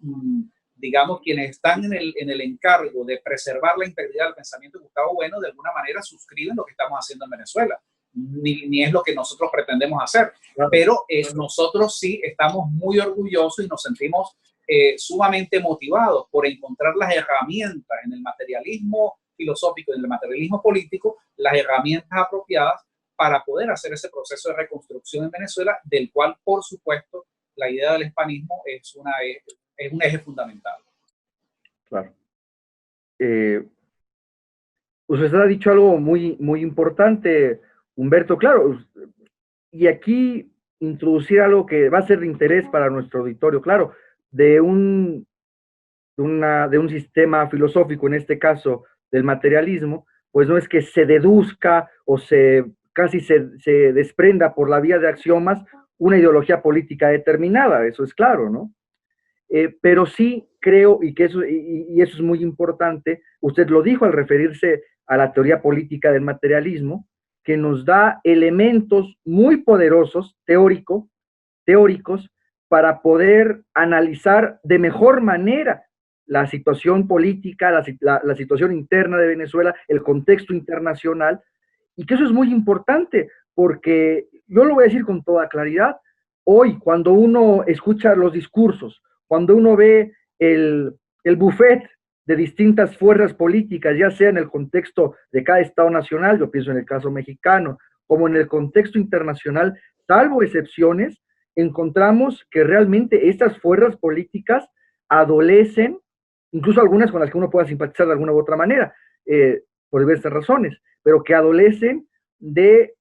digamos, quienes están en el encargo de preservar la integridad del pensamiento de Gustavo Bueno, de alguna manera suscriben lo que estamos haciendo en Venezuela. Ni es lo que nosotros pretendemos hacer, claro. Pero nosotros sí estamos muy orgullosos y nos sentimos sumamente motivados por encontrar las herramientas en el materialismo filosófico y en el materialismo político, las herramientas apropiadas para poder hacer ese proceso de reconstrucción en Venezuela, del cual, por supuesto, la idea del hispanismo es un eje fundamental. Claro. Usted ha dicho algo muy, muy importante, Humberto, claro, y aquí introducir algo que va a ser de interés para nuestro auditorio, claro, de un sistema filosófico, en este caso del materialismo, pues no es que se deduzca o casi se desprenda por la vía de axiomas una ideología política determinada, eso es claro, ¿no? Pero sí creo, y eso es muy importante, usted lo dijo al referirse a la teoría política del materialismo, que nos da elementos muy poderosos, teóricos, para poder analizar de mejor manera la situación política, la situación interna de Venezuela, el contexto internacional, y que eso es muy importante, porque yo lo voy a decir con toda claridad, hoy cuando uno escucha los discursos, cuando uno ve el buffet de distintas fuerzas políticas, ya sea en el contexto de cada Estado nacional, yo pienso en el caso mexicano, como en el contexto internacional, salvo excepciones, encontramos que realmente estas fuerzas políticas adolecen, incluso algunas con las que uno pueda simpatizar de alguna u otra manera, por diversas razones, pero que adolecen de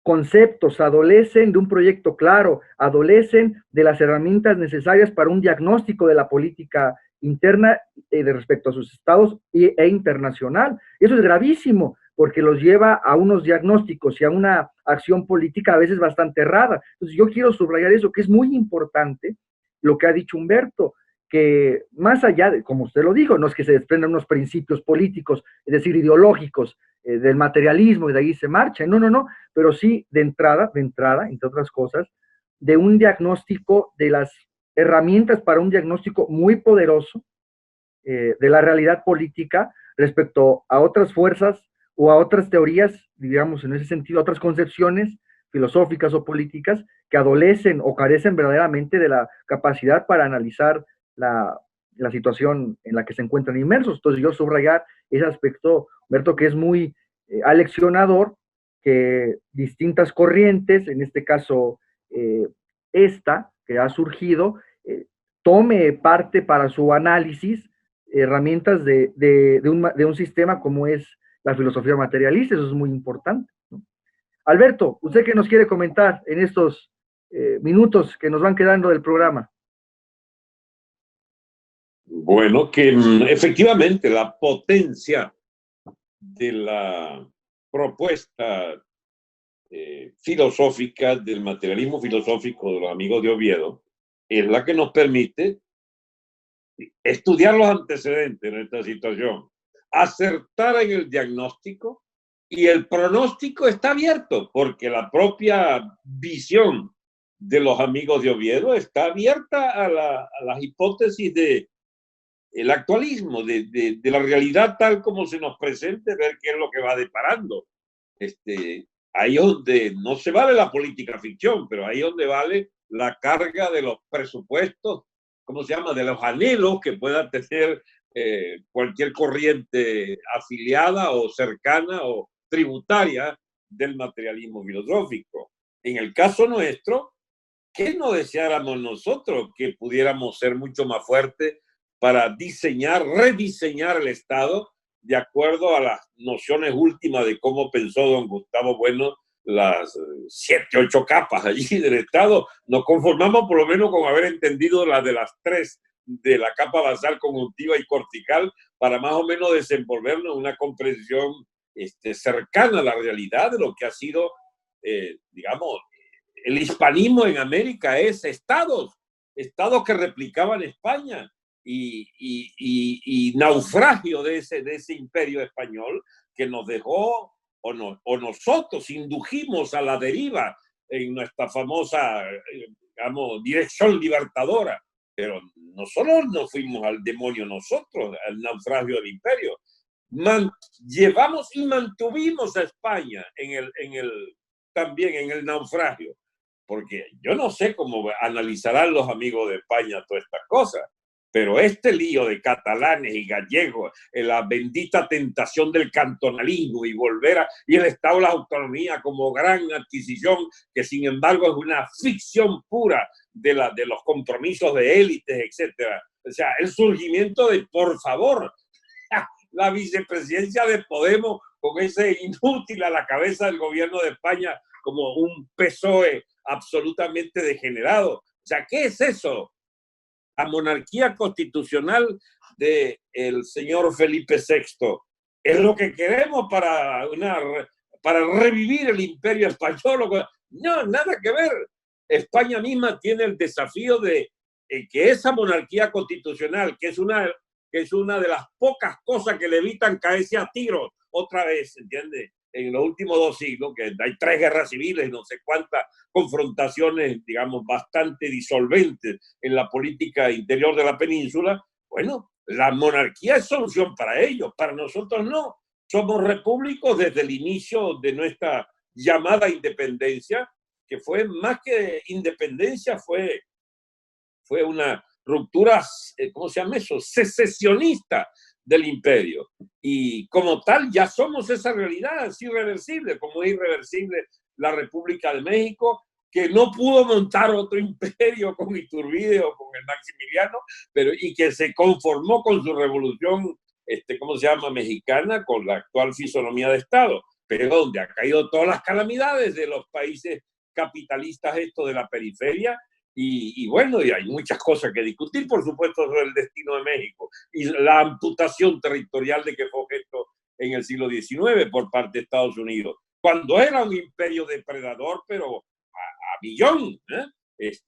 conceptos, adolecen de un proyecto claro, adolecen de las herramientas necesarias para un diagnóstico de la política interna de respecto a sus estados e internacional. Eso es gravísimo, porque los lleva a unos diagnósticos y a una acción política a veces bastante errada. Entonces yo quiero subrayar eso, que es muy importante lo que ha dicho Humberto, que más allá de, como usted lo dijo, no es que se desprendan unos principios políticos, es decir, ideológicos, del materialismo y de ahí se marcha, no, pero sí de entrada, entre otras cosas, de un diagnóstico, de las herramientas para un diagnóstico muy poderoso de la realidad política respecto a otras fuerzas o a otras teorías, digamos en ese sentido, otras concepciones filosóficas o políticas que adolecen o carecen verdaderamente de la capacidad para analizar la situación en la que se encuentran inmersos. Entonces yo subrayar ese aspecto, Humberto, que es muy aleccionador, que distintas corrientes, en este caso esta que ha surgido, tome parte para su análisis herramientas de un sistema como es la filosofía materialista. Eso es muy importante, ¿no? Alberto, ¿usted qué nos quiere comentar en estos minutos que nos van quedando del programa? Bueno, que efectivamente la potencia de la propuesta filosófica, del materialismo filosófico de los amigos de Oviedo, es la que nos permite estudiar los antecedentes de esta situación, acertar en el diagnóstico, y el pronóstico está abierto, porque la propia visión de los amigos de Oviedo está abierta a las hipótesis el actualismo, de la realidad tal como se nos presente, ver qué es lo que va deparando. Ahí donde no se vale la política ficción, pero ahí donde vale la carga de los presupuestos, ¿cómo se llama?, de los anhelos que pueda tener cualquier corriente afiliada o cercana o tributaria del materialismo filosófico. En el caso nuestro, ¿qué no deseáramos nosotros? Que pudiéramos ser mucho más fuertes para rediseñar el Estado de acuerdo a las nociones últimas de cómo pensó don Gustavo Bueno, las 7, 8 capas allí del Estado. Nos conformamos por lo menos con haber entendido las de las 3, de la capa basal, conjuntiva y cortical, para más o menos desenvolvernos una comprensión cercana a la realidad de lo que ha sido, digamos, el hispanismo en América. Es estados que replicaban España, y naufragio de ese imperio español que nos dejó, o nosotros indujimos a la deriva en nuestra famosa, digamos, dirección libertadora. Pero nosotros no fuimos al demonio, nosotros, al naufragio del imperio. Llevamos y mantuvimos a España también en el naufragio, porque yo no sé cómo analizarán los amigos de España todas estas cosas, pero este lío de catalanes y gallegos, la bendita tentación del cantonalismo y y el Estado de la autonomía como gran adquisición, que sin embargo es una ficción pura de los compromisos de élites, etcétera. O sea, el surgimiento de, por favor, la vicepresidencia de Podemos con ese inútil a la cabeza del gobierno de España como un PSOE absolutamente degenerado. O sea, ¿qué es eso? La monarquía constitucional del señor Felipe VI, es lo que queremos para revivir el imperio español. No, nada que ver. España misma tiene el desafío de que esa monarquía constitucional, que es una de las pocas cosas que le evitan caerse a tiros otra vez, ¿entiendes? En los últimos 2 siglos, que hay 3 guerras civiles, no sé cuántas confrontaciones, digamos, bastante disolventes en la política interior de la península. Bueno, la monarquía es solución para ellos, para nosotros no. Somos repúblicos desde el inicio de nuestra llamada independencia, que fue más que independencia, fue una ruptura, ¿cómo se llama eso? Secesionista del imperio. Y como tal, ya somos esa realidad, es irreversible, como es irreversible la República de México, que no pudo montar otro imperio con Iturbide o con el Maximiliano, y que se conformó con su revolución, ¿cómo se llama? Mexicana, con la actual fisonomía de Estado, pero donde ha caído todas las calamidades de los países capitalistas estos de la periferia. Y bueno, y hay muchas cosas que discutir, por supuesto, sobre el destino de México y la amputación territorial de que fue objeto en el siglo XIX por parte de Estados Unidos, cuando era un imperio depredador, pero a millón.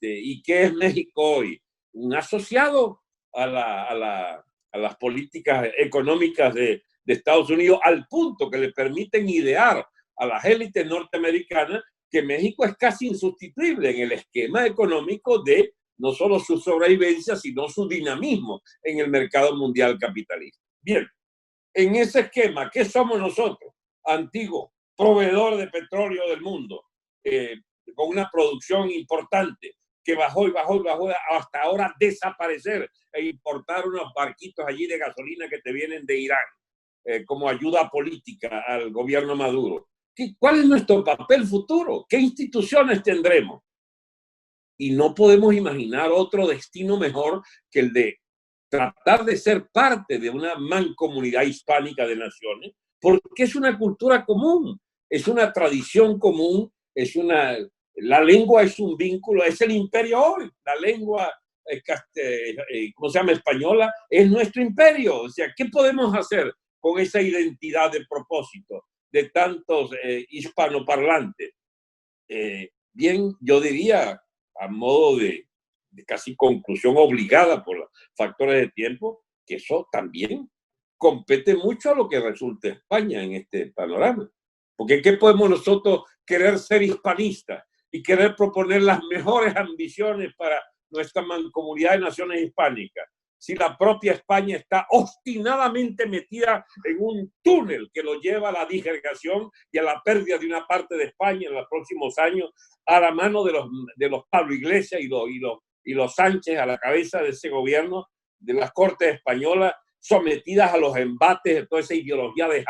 ¿Y qué es México hoy? Un asociado a las políticas económicas de Estados Unidos, al punto que le permiten idear a las élites norteamericanas que México es casi insustituible en el esquema económico de no solo su sobrevivencia, sino su dinamismo en el mercado mundial capitalista. Bien, en ese esquema, ¿qué somos nosotros? Antiguo proveedor de petróleo del mundo, con una producción importante, que bajó y bajó y bajó hasta ahora desaparecer e importar unos barquitos allí de gasolina que te vienen de Irán, como ayuda política al gobierno Maduro. ¿Cuál es nuestro papel futuro? ¿Qué instituciones tendremos? Y no podemos imaginar otro destino mejor que el de tratar de ser parte de una mancomunidad hispánica de naciones, porque es una cultura común, es una tradición común, la lengua es un vínculo, es el imperio hoy, la lengua, ¿cómo se llama? Española, es nuestro imperio. O sea, ¿qué podemos hacer con esa identidad de propósito de tantos hispanoparlantes? Bien, yo diría, a modo de casi conclusión obligada por los factores de tiempo, que eso también compete mucho a lo que resulte España en este panorama. Porque ¿qué podemos nosotros querer ser hispanistas y querer proponer las mejores ambiciones para nuestra mancomunidad de naciones hispánicas si la propia España está obstinadamente metida en un túnel que lo lleva a la disgregación y a la pérdida de una parte de España en los próximos años, a la mano de los Pablo Iglesias y los Sánchez a la cabeza de ese gobierno, de las Cortes españolas, sometidas a los embates de toda esa ideología de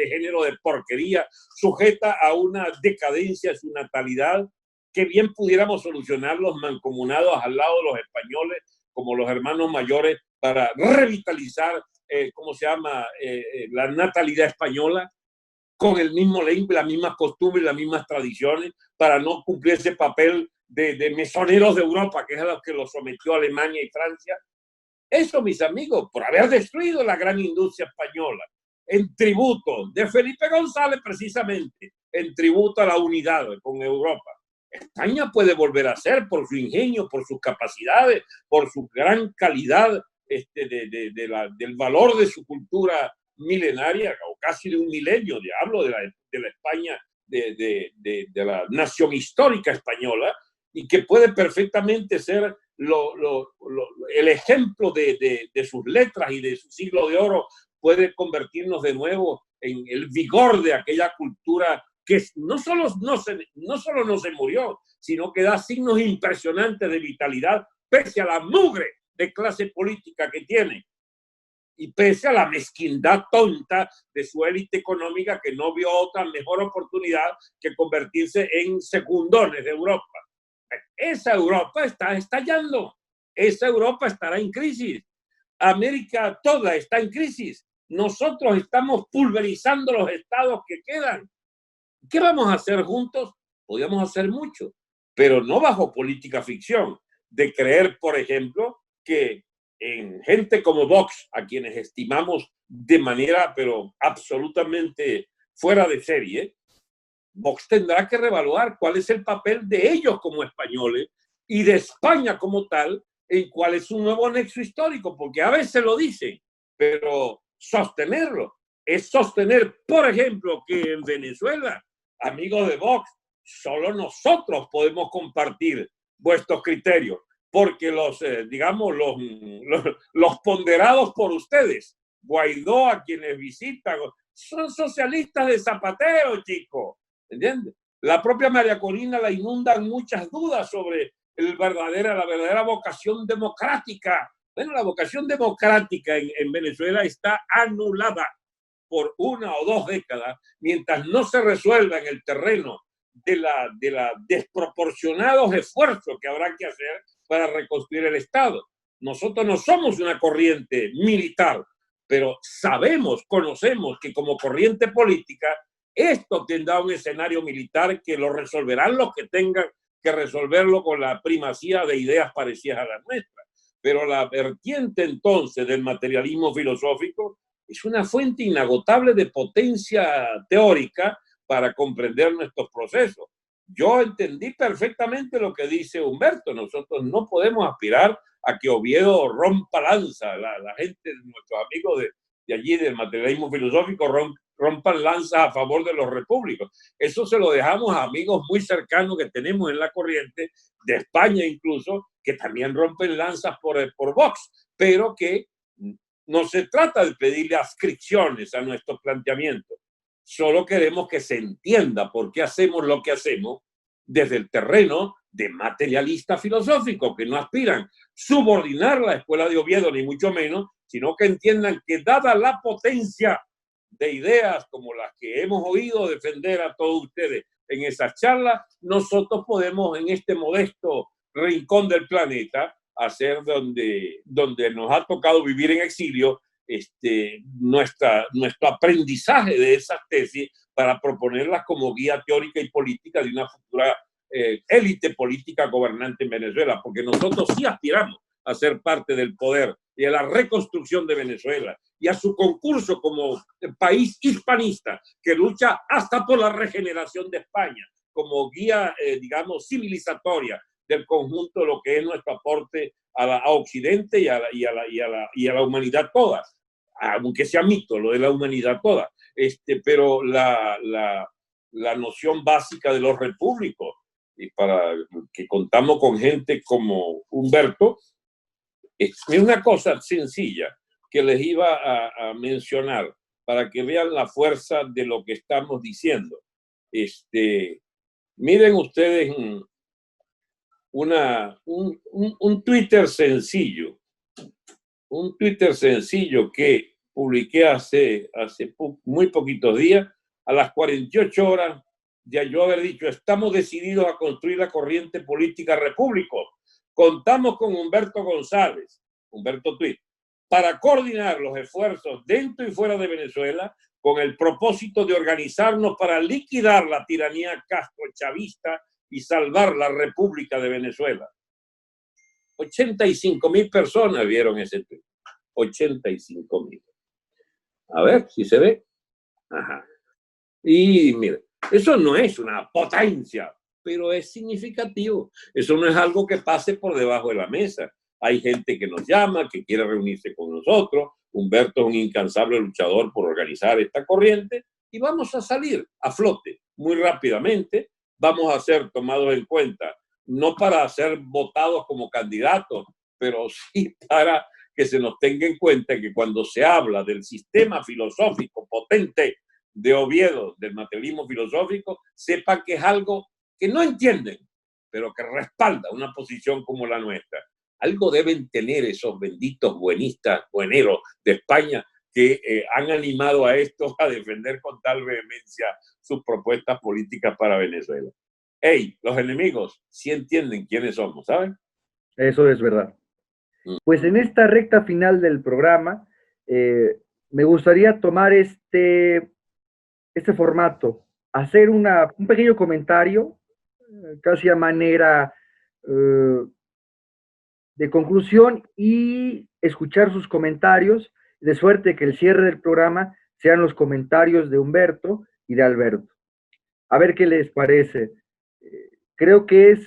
género de porquería, sujeta a una decadencia de su natalidad, que bien pudiéramos solucionar los mancomunados al lado de los españoles, como los hermanos mayores, para revitalizar, ¿cómo se llama?, la natalidad española, con el mismo lengua, las mismas costumbres, las mismas tradiciones, para no cumplir ese papel de mesoneros de Europa, que es a los que los sometió Alemania y Francia. Eso, mis amigos, por haber destruido la gran industria española, en tributo de Felipe González, precisamente, en tributo a la unidad con Europa. España puede volver a ser, por su ingenio, por sus capacidades, por su gran calidad del valor de su cultura milenaria, o casi de un milenio, hablo de la España, de la nación histórica española, y que puede perfectamente ser el ejemplo de sus letras y de su siglo de oro, puede convertirnos de nuevo en el vigor de aquella cultura que no solo no se murió, sino que da signos impresionantes de vitalidad, pese a la mugre de clase política que tiene y pese a la mezquindad tonta de su élite económica, que no vio otra mejor oportunidad que convertirse en segundones de Europa. Esa Europa está estallando, esa Europa estará en crisis, América toda está en crisis, nosotros estamos pulverizando los estados que quedan. ¿Qué vamos a hacer juntos? Podríamos hacer mucho, pero no bajo política ficción, de creer, por ejemplo, que en gente como Vox, a quienes estimamos de manera, pero absolutamente fuera de serie, Vox tendrá que reevaluar cuál es el papel de ellos como españoles y de España como tal, en cuál es un nuevo nexo histórico, porque a veces lo dicen, pero sostenerlo es sostener, por ejemplo, que en Venezuela, amigos de Vox, solo nosotros podemos compartir vuestros criterios, porque digamos, los ponderados por ustedes, Guaidó, a quienes visitan, son socialistas de Zapatero, chicos, ¿entiendes? La propia María Corina la inundan muchas dudas sobre la verdadera vocación democrática. Bueno, la vocación democrática en Venezuela está anulada por 1 o 2 décadas, mientras no se resuelva en el terreno de la desproporcionados esfuerzos que habrá que hacer para reconstruir el Estado. Nosotros no somos una corriente militar, pero sabemos, conocemos que como corriente política esto tendrá un escenario militar que lo resolverán los que tengan que resolverlo con la primacía de ideas parecidas a las nuestras. Pero la vertiente entonces del materialismo filosófico es una fuente inagotable de potencia teórica para comprender nuestros procesos. Yo entendí perfectamente lo que dice Humberto. Nosotros no podemos aspirar a que Oviedo rompa lanza. La gente, nuestros amigos de allí del materialismo filosófico, rompan lanzas a favor de los repúblicos. Eso se lo dejamos a amigos muy cercanos que tenemos en la corriente, de España incluso, que también rompen lanzas por Vox, pero que no se trata de pedirle adscripciones a nuestros planteamientos. Solo queremos que se entienda por qué hacemos lo que hacemos desde el terreno de materialista filosófico, que no aspiran subordinar la escuela de Oviedo, ni mucho menos, sino que entiendan que dada la potencia de ideas como las que hemos oído defender a todos ustedes en esas charlas, nosotros podemos en este modesto rincón del planeta hacer donde nos ha tocado vivir en exilio nuestro aprendizaje de esas tesis para proponerlas como guía teórica y política de una futura élite política gobernante en Venezuela, porque nosotros sí aspiramos a ser parte del poder y a la reconstrucción de Venezuela y a su concurso como país hispanista que lucha hasta por la regeneración de España como guía, digamos, civilizatoria del conjunto de lo que es nuestro aporte a Occidente y a la humanidad toda, aunque sea mito lo de la humanidad toda, pero la noción básica de los repúblicos, y para que contamos con gente como Humberto, es una cosa sencilla que les iba a mencionar para que vean la fuerza de lo que estamos diciendo. Miren ustedes un Twitter sencillo, que publiqué hace muy poquitos días, a las 48 horas de yo haber dicho, estamos decididos a construir la corriente política república. Contamos con Humberto González, Humberto Tweet, para coordinar los esfuerzos dentro y fuera de Venezuela con el propósito de organizarnos para liquidar la tiranía castro-chavista y salvar la República de Venezuela. 85,000 personas vieron ese tweet. 85,000. A ver si se ve. Ajá. Y mire, eso no es una potencia, pero es significativo. Eso no es algo que pase por debajo de la mesa. Hay gente que nos llama, que quiere reunirse con nosotros. Humberto es un incansable luchador por organizar esta corriente y vamos a salir a flote muy rápidamente. Vamos a ser tomados en cuenta, no para ser votados como candidatos, pero sí para que se nos tenga en cuenta que cuando se habla del sistema filosófico potente de Oviedo, del materialismo filosófico, sepan que es algo que no entienden, pero que respalda una posición como la nuestra. Algo deben tener esos benditos bueneros de España que han animado a estos a defender con tal vehemencia sus propuestas políticas para Venezuela. Hey, los enemigos sí entienden quiénes somos, ¿saben? Eso es verdad. Pues en esta recta final del programa, me gustaría tomar este formato, hacer un pequeño comentario, casi a manera de conclusión y escuchar sus comentarios, de suerte que el cierre del programa sean los comentarios de Humberto y de Alberto. A ver qué les parece. Creo que es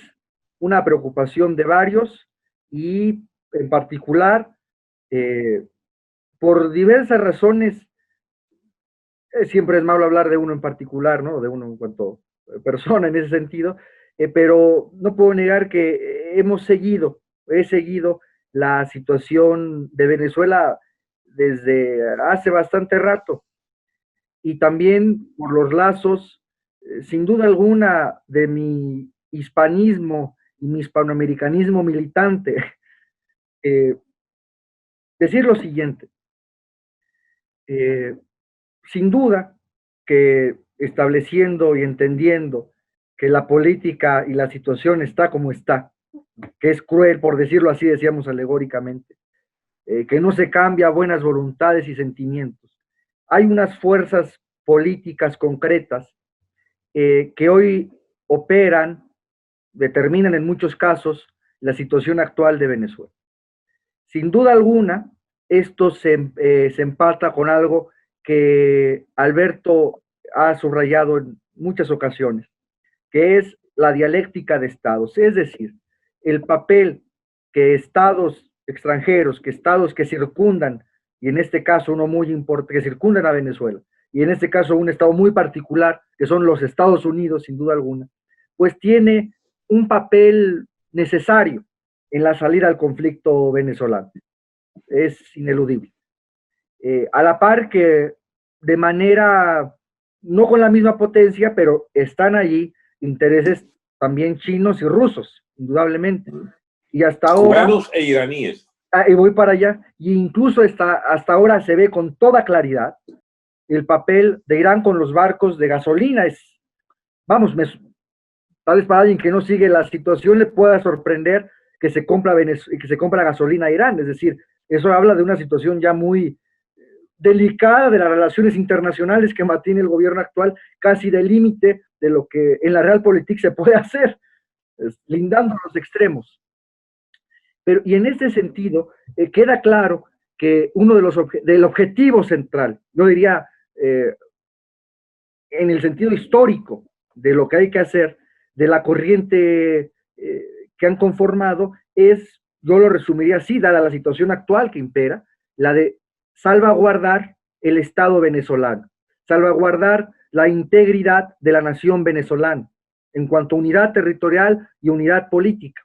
una preocupación de varios y en particular, por diversas razones, siempre es malo hablar de uno en particular, ¿no? De uno en cuanto persona en ese sentido, pero no puedo negar que he seguido la situación de Venezuela desde hace bastante rato y también por los lazos, sin duda alguna, de mi hispanismo y mi hispanoamericanismo militante. Eh, Decir lo siguiente, eh, sin duda que estableciendo y entendiendo que la política y la situación está como está, que es cruel, por decirlo así, decíamos alegóricamente, que no se cambia buenas voluntades y sentimientos. Hay unas fuerzas políticas concretas que hoy operan, determinan en muchos casos la situación actual de Venezuela. Sin duda alguna, esto se empata con algo que Alberto ha subrayado en muchas ocasiones, que es la dialéctica de estados, es decir, el papel que estados extranjeros, que estados que circundan, y en este caso uno muy importante, que circundan a Venezuela, y en este caso un estado muy particular, que son los Estados Unidos, sin duda alguna, pues tiene un papel necesario en la salida al conflicto venezolano. Es ineludible. A la par que de manera, no con la misma potencia, pero están allí intereses también chinos y rusos, indudablemente. Y hasta ahora... Cubanos e iraníes. Y voy para allá, y incluso hasta ahora se ve con toda claridad el papel de Irán con los barcos de gasolina. Vamos, tal vez para alguien que no sigue la situación le pueda sorprender que se compra gasolina a Irán, es decir, eso habla de una situación ya muy delicada de las relaciones internacionales que mantiene el gobierno actual, casi del límite de lo que en la realpolitik se puede hacer, lindando los extremos. Pero, y en este sentido, queda claro que uno de del objetivo central, yo diría, en el sentido histórico de lo que hay que hacer, de la corriente que han conformado, yo lo resumiría así, dada la situación actual que impera, la de salvaguardar el Estado venezolano, salvaguardar la integridad de la nación venezolana en cuanto a unidad territorial y unidad política.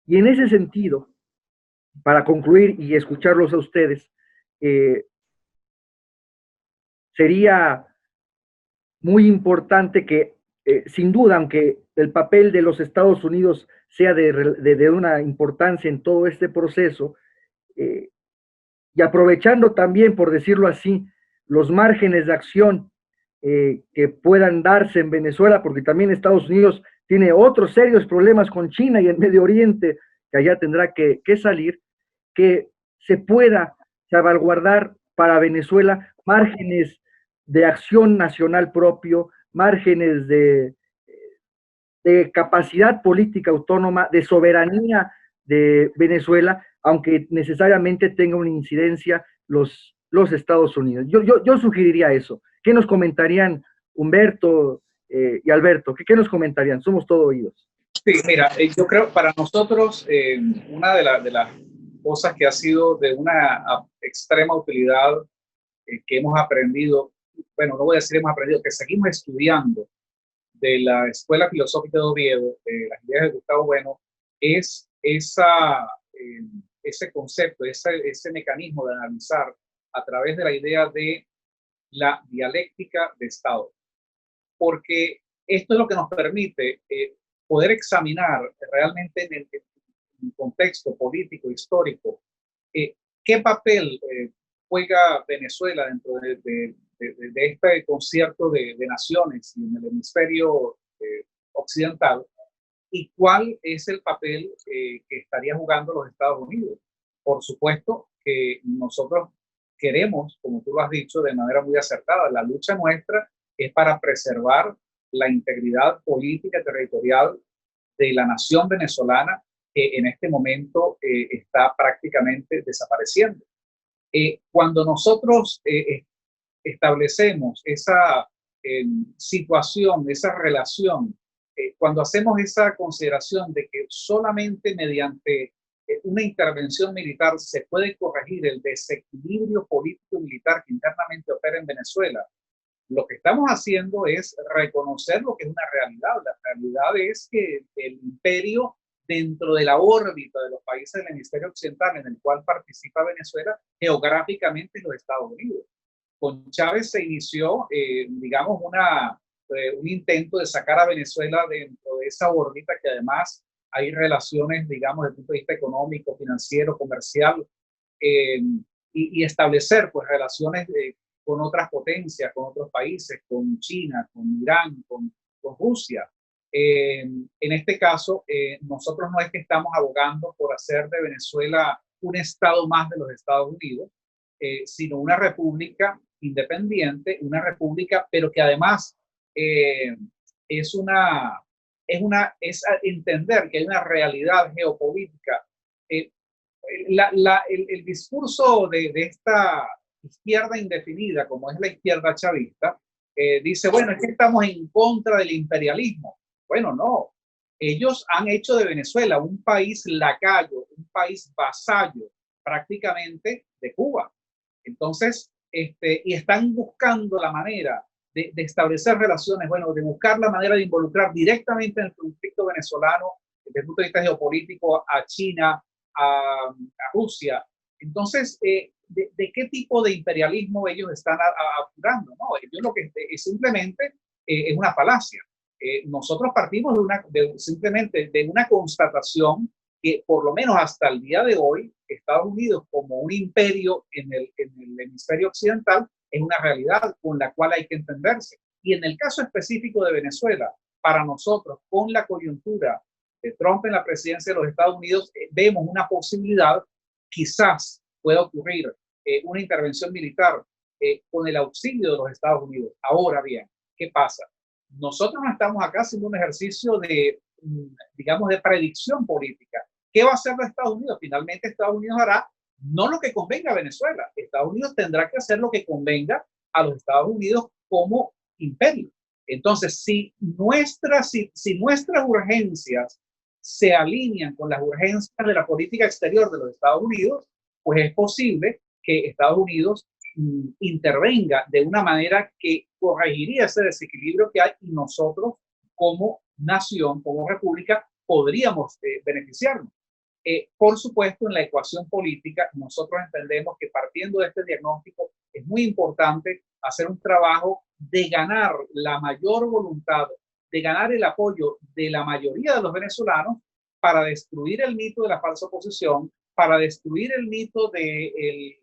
Y en ese sentido, para concluir y escucharlos a ustedes, sería muy importante que, sin duda, aunque el papel de los Estados Unidos sea de una importancia en todo este proceso, y aprovechando también, por decirlo así, los márgenes de acción que puedan darse en Venezuela, porque también Estados Unidos tiene otros serios problemas con China y el Medio Oriente, que allá tendrá que salir, que se pueda salvaguardar para Venezuela márgenes de acción nacional propio, márgenes de capacidad política autónoma, de soberanía de Venezuela, aunque necesariamente tenga una incidencia los Estados Unidos. Yo sugeriría eso. ¿Qué nos comentarían Humberto y Alberto? ¿Qué nos comentarían? Somos todo oídos. Sí, mira, yo creo para nosotros una de las cosas que ha sido de una extrema utilidad que hemos aprendido, bueno, no voy a decir hemos aprendido, que seguimos estudiando de la Escuela Filosófica de Oviedo, de las ideas de Gustavo Bueno, es ese concepto, ese mecanismo de analizar a través de la idea de la dialéctica de Estado. Porque esto es lo que nos permite poder examinar realmente en el contexto político, histórico, qué papel juega Venezuela dentro de este concierto de naciones en el hemisferio occidental y cuál es el papel que estaría jugando los Estados Unidos. Por supuesto que nosotros queremos, como tú lo has dicho de manera muy acertada, la lucha nuestra es para preservar la integridad política y territorial de la nación venezolana que en este momento está prácticamente desapareciendo. Cuando nosotros establecemos esa situación, esa relación, cuando hacemos esa consideración de que solamente mediante una intervención militar se puede corregir el desequilibrio político-militar que internamente opera en Venezuela, lo que estamos haciendo es reconocer lo que es una realidad. La realidad es que el imperio, dentro de la órbita de los países del hemisferio occidental en el cual participa Venezuela, geográficamente es los Estados Unidos. Con Chávez se inició, digamos, un intento de sacar a Venezuela dentro de esa órbita, que además hay relaciones, digamos, desde el punto de vista económico, financiero, comercial, y establecer pues relaciones con otras potencias, con otros países, con China, con Irán, con Rusia. En este caso, nosotros no es que estamos abogando por hacer de Venezuela un estado más de los Estados Unidos, sino una república independiente, una república, pero que además es entender que hay una realidad geopolítica. El discurso de esta izquierda indefinida, como es la izquierda chavista, dice, bueno, es que estamos en contra del imperialismo. Bueno, no. Ellos han hecho de Venezuela un país lacayo, un país vasallo, prácticamente de Cuba. Entonces, y están buscando la manera de establecer relaciones, bueno, de buscar la manera de involucrar directamente en el conflicto venezolano, desde el punto de vista geopolítico, a China, a Rusia. Entonces, ¿de qué tipo de imperialismo ellos están apurando? ¿No? Yo lo que simplemente es una falacia. Nosotros partimos simplemente de una constatación que por lo menos hasta el día de hoy, Estados Unidos como un imperio en el hemisferio occidental es una realidad con la cual hay que entenderse. Y en el caso específico de Venezuela, para nosotros, con la coyuntura de Trump en la presidencia de los Estados Unidos, vemos una posibilidad, quizás pueda ocurrir una intervención militar con el auxilio de los Estados Unidos. Ahora bien, ¿qué pasa? Nosotros no estamos acá haciendo un ejercicio de, digamos, de predicción política. ¿Qué va a hacer los Estados Unidos? Finalmente Estados Unidos hará no lo que convenga a Venezuela. Estados Unidos tendrá que hacer lo que convenga a los Estados Unidos como imperio. Entonces, si nuestras urgencias se alinean con las urgencias de la política exterior de los Estados Unidos, pues es posible que Estados Unidos intervenga de una manera que corregiría ese desequilibrio que hay y nosotros como nación, como república, podríamos beneficiarnos. Por supuesto, en la ecuación política, nosotros entendemos que partiendo de este diagnóstico es muy importante hacer un trabajo de ganar la mayor voluntad, de ganar el apoyo de la mayoría de los venezolanos para destruir el mito de la falsa oposición, para destruir el mito del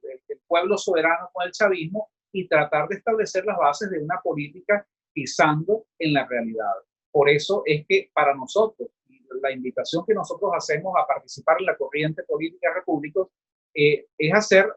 pueblo soberano con el chavismo y tratar de establecer las bases de una política pisando en la realidad. Por eso es que para nosotros, la invitación que nosotros hacemos a participar en la corriente política república es hacer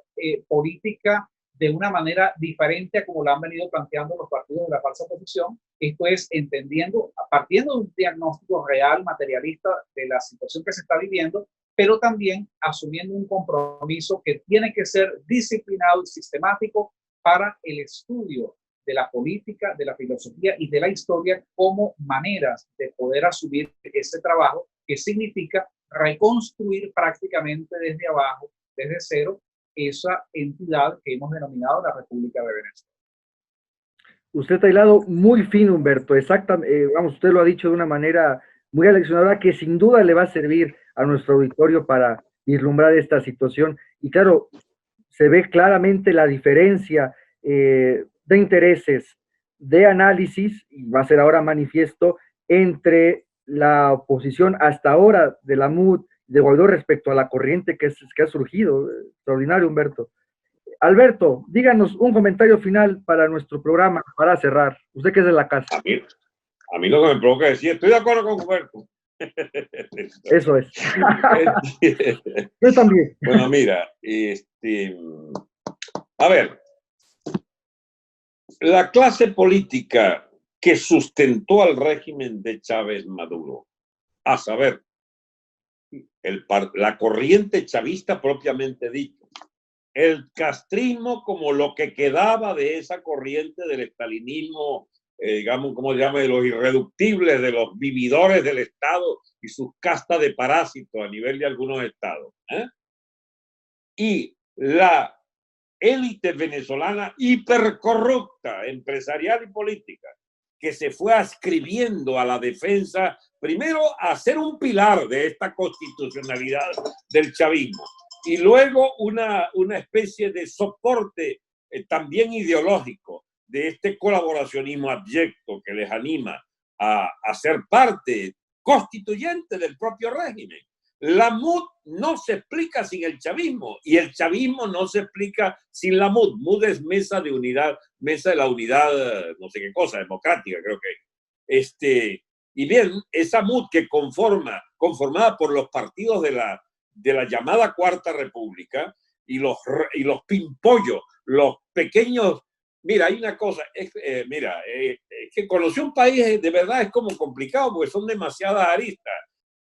política de una manera diferente a como la han venido planteando los partidos de la falsa oposición. Esto es entendiendo, partiendo de un diagnóstico real, materialista de la situación que se está viviendo, pero también asumiendo un compromiso que tiene que ser disciplinado y sistemático para el estudio de la política, de la filosofía y de la historia como maneras de poder asumir ese trabajo que significa reconstruir prácticamente desde abajo, desde cero, esa entidad que hemos denominado la República de Venezuela. Usted está hilado muy fino, Humberto, exactamente, vamos, usted lo ha dicho de una manera muy aleccionadora que sin duda le va a servir a nuestro auditorio para vislumbrar esta situación. Y claro, se ve claramente la diferencia de intereses, de análisis, y va a ser ahora manifiesto, entre la oposición hasta ahora de la MUD, de Guaidó respecto a la corriente que ha surgido. Extraordinario, Humberto. Alberto, díganos un comentario final para nuestro programa, para cerrar. Usted que es de la casa. A mí lo que me provoca decir, estoy de acuerdo con Humberto. Eso es. Yo también. Bueno, mira, a ver, la clase política que sustentó al régimen de Chávez Maduro, a saber, la corriente chavista propiamente dicho, el castrismo como lo que quedaba de esa corriente del estalinismo, digamos, ¿cómo se llama?, de los irreductibles, de los vividores del Estado y sus castas de parásitos a nivel de algunos estados. Y la élite venezolana hipercorrupta, empresarial y política, que se fue ascribiendo a la defensa, primero a ser un pilar de esta constitucionalidad del chavismo, y luego una especie de soporte también ideológico de este colaboracionismo abyecto que les anima a ser parte constituyente del propio régimen. La MUD no se explica sin el chavismo y el chavismo no se explica sin la MUD. MUD es mesa de unidad, mesa de la unidad, no sé qué cosa, democrática, creo que. Y bien, esa MUD que conformada por los partidos de la llamada Cuarta República y los pimpollos, los pequeños. Mira, hay una cosa, es que conocer un país de verdad es como complicado porque son demasiadas aristas,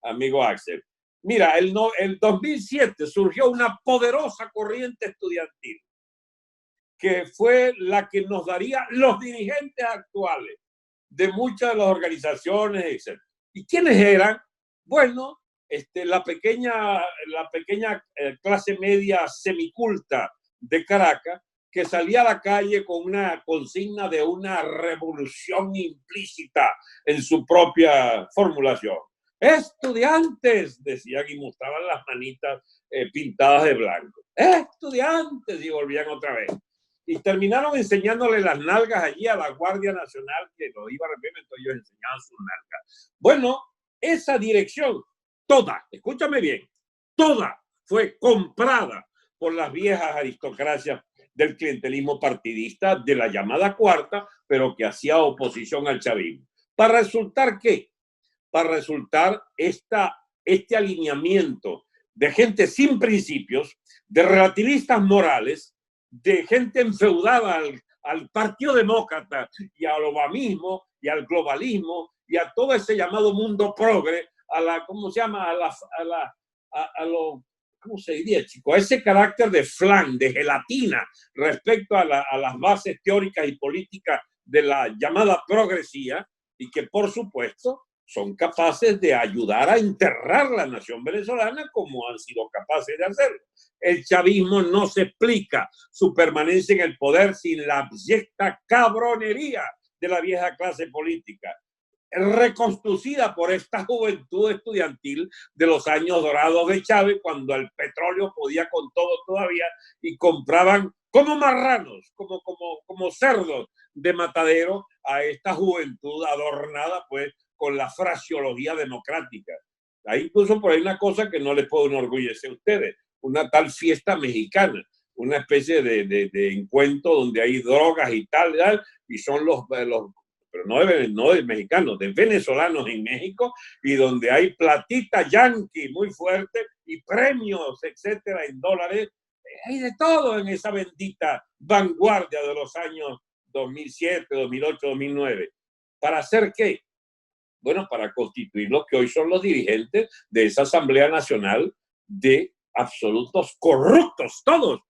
amigo Axel. Mira, el 2007 surgió una poderosa corriente estudiantil que fue la que nos daría los dirigentes actuales de muchas de las organizaciones, etc. ¿Y quiénes eran? Bueno, la pequeña clase media semiculta de Caracas que salía a la calle con una consigna de una revolución implícita en su propia formulación. Estudiantes, decían y mostraban las manitas pintadas de blanco. Estudiantes, y volvían otra vez. Y terminaron enseñándole las nalgas allí a la Guardia Nacional, que lo iba a repetir, entonces ellos enseñaban sus nalgas. Bueno, esa dirección, toda, escúchame bien, toda fue comprada por las viejas aristocracias del clientelismo partidista de la llamada Cuarta, pero que hacía oposición al chavismo. ¿Para resultar qué? Para resultar este alineamiento de gente sin principios, de relativistas morales, de gente enfeudada al Partido Demócrata y al obamismo y al globalismo y a todo ese llamado mundo progre, ¿cómo se llama? ¿Cómo se diría, chico? A ese carácter de flan, de gelatina respecto a las bases teóricas y políticas de la llamada progresía, y que por supuesto son capaces de ayudar a enterrar la nación venezolana como han sido capaces de hacerlo. El chavismo no se explica su permanencia en el poder sin la abyecta cabronería de la vieja clase política, reconstruida por esta juventud estudiantil de los años dorados de Chávez, cuando el petróleo podía con todo todavía y compraban como marranos, como cerdos de matadero a esta juventud adornada pues con la fraseología democrática. Hay incluso por ahí una cosa que no les puedo enorgullecer a ustedes, una tal fiesta mexicana, una especie de encuentro donde hay drogas y tal, y son pero no de mexicanos, de venezolanos en México, y donde hay platita yanqui muy fuerte y premios, etcétera, en dólares. Hay de todo en esa bendita vanguardia de los años 2007, 2008, 2009. ¿Para hacer qué? Bueno, para constituir lo que hoy son los dirigentes de esa Asamblea Nacional de absolutos corruptos, todos,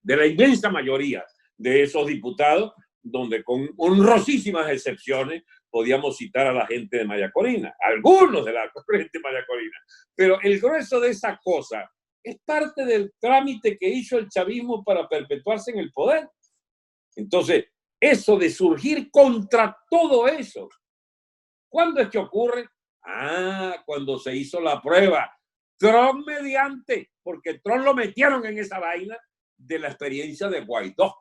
de la inmensa mayoría de esos diputados, donde con honrosísimas excepciones podíamos citar a la gente de Maya Corina, algunos de la gente de Maya Corina, pero el grueso de esa cosa es parte del trámite que hizo el chavismo para perpetuarse en el poder. Entonces, eso de surgir contra todo eso, ¿cuándo es que ocurre? Cuando se hizo la prueba. Trump mediante, porque Trump lo metieron en esa vaina de la experiencia de Guaidó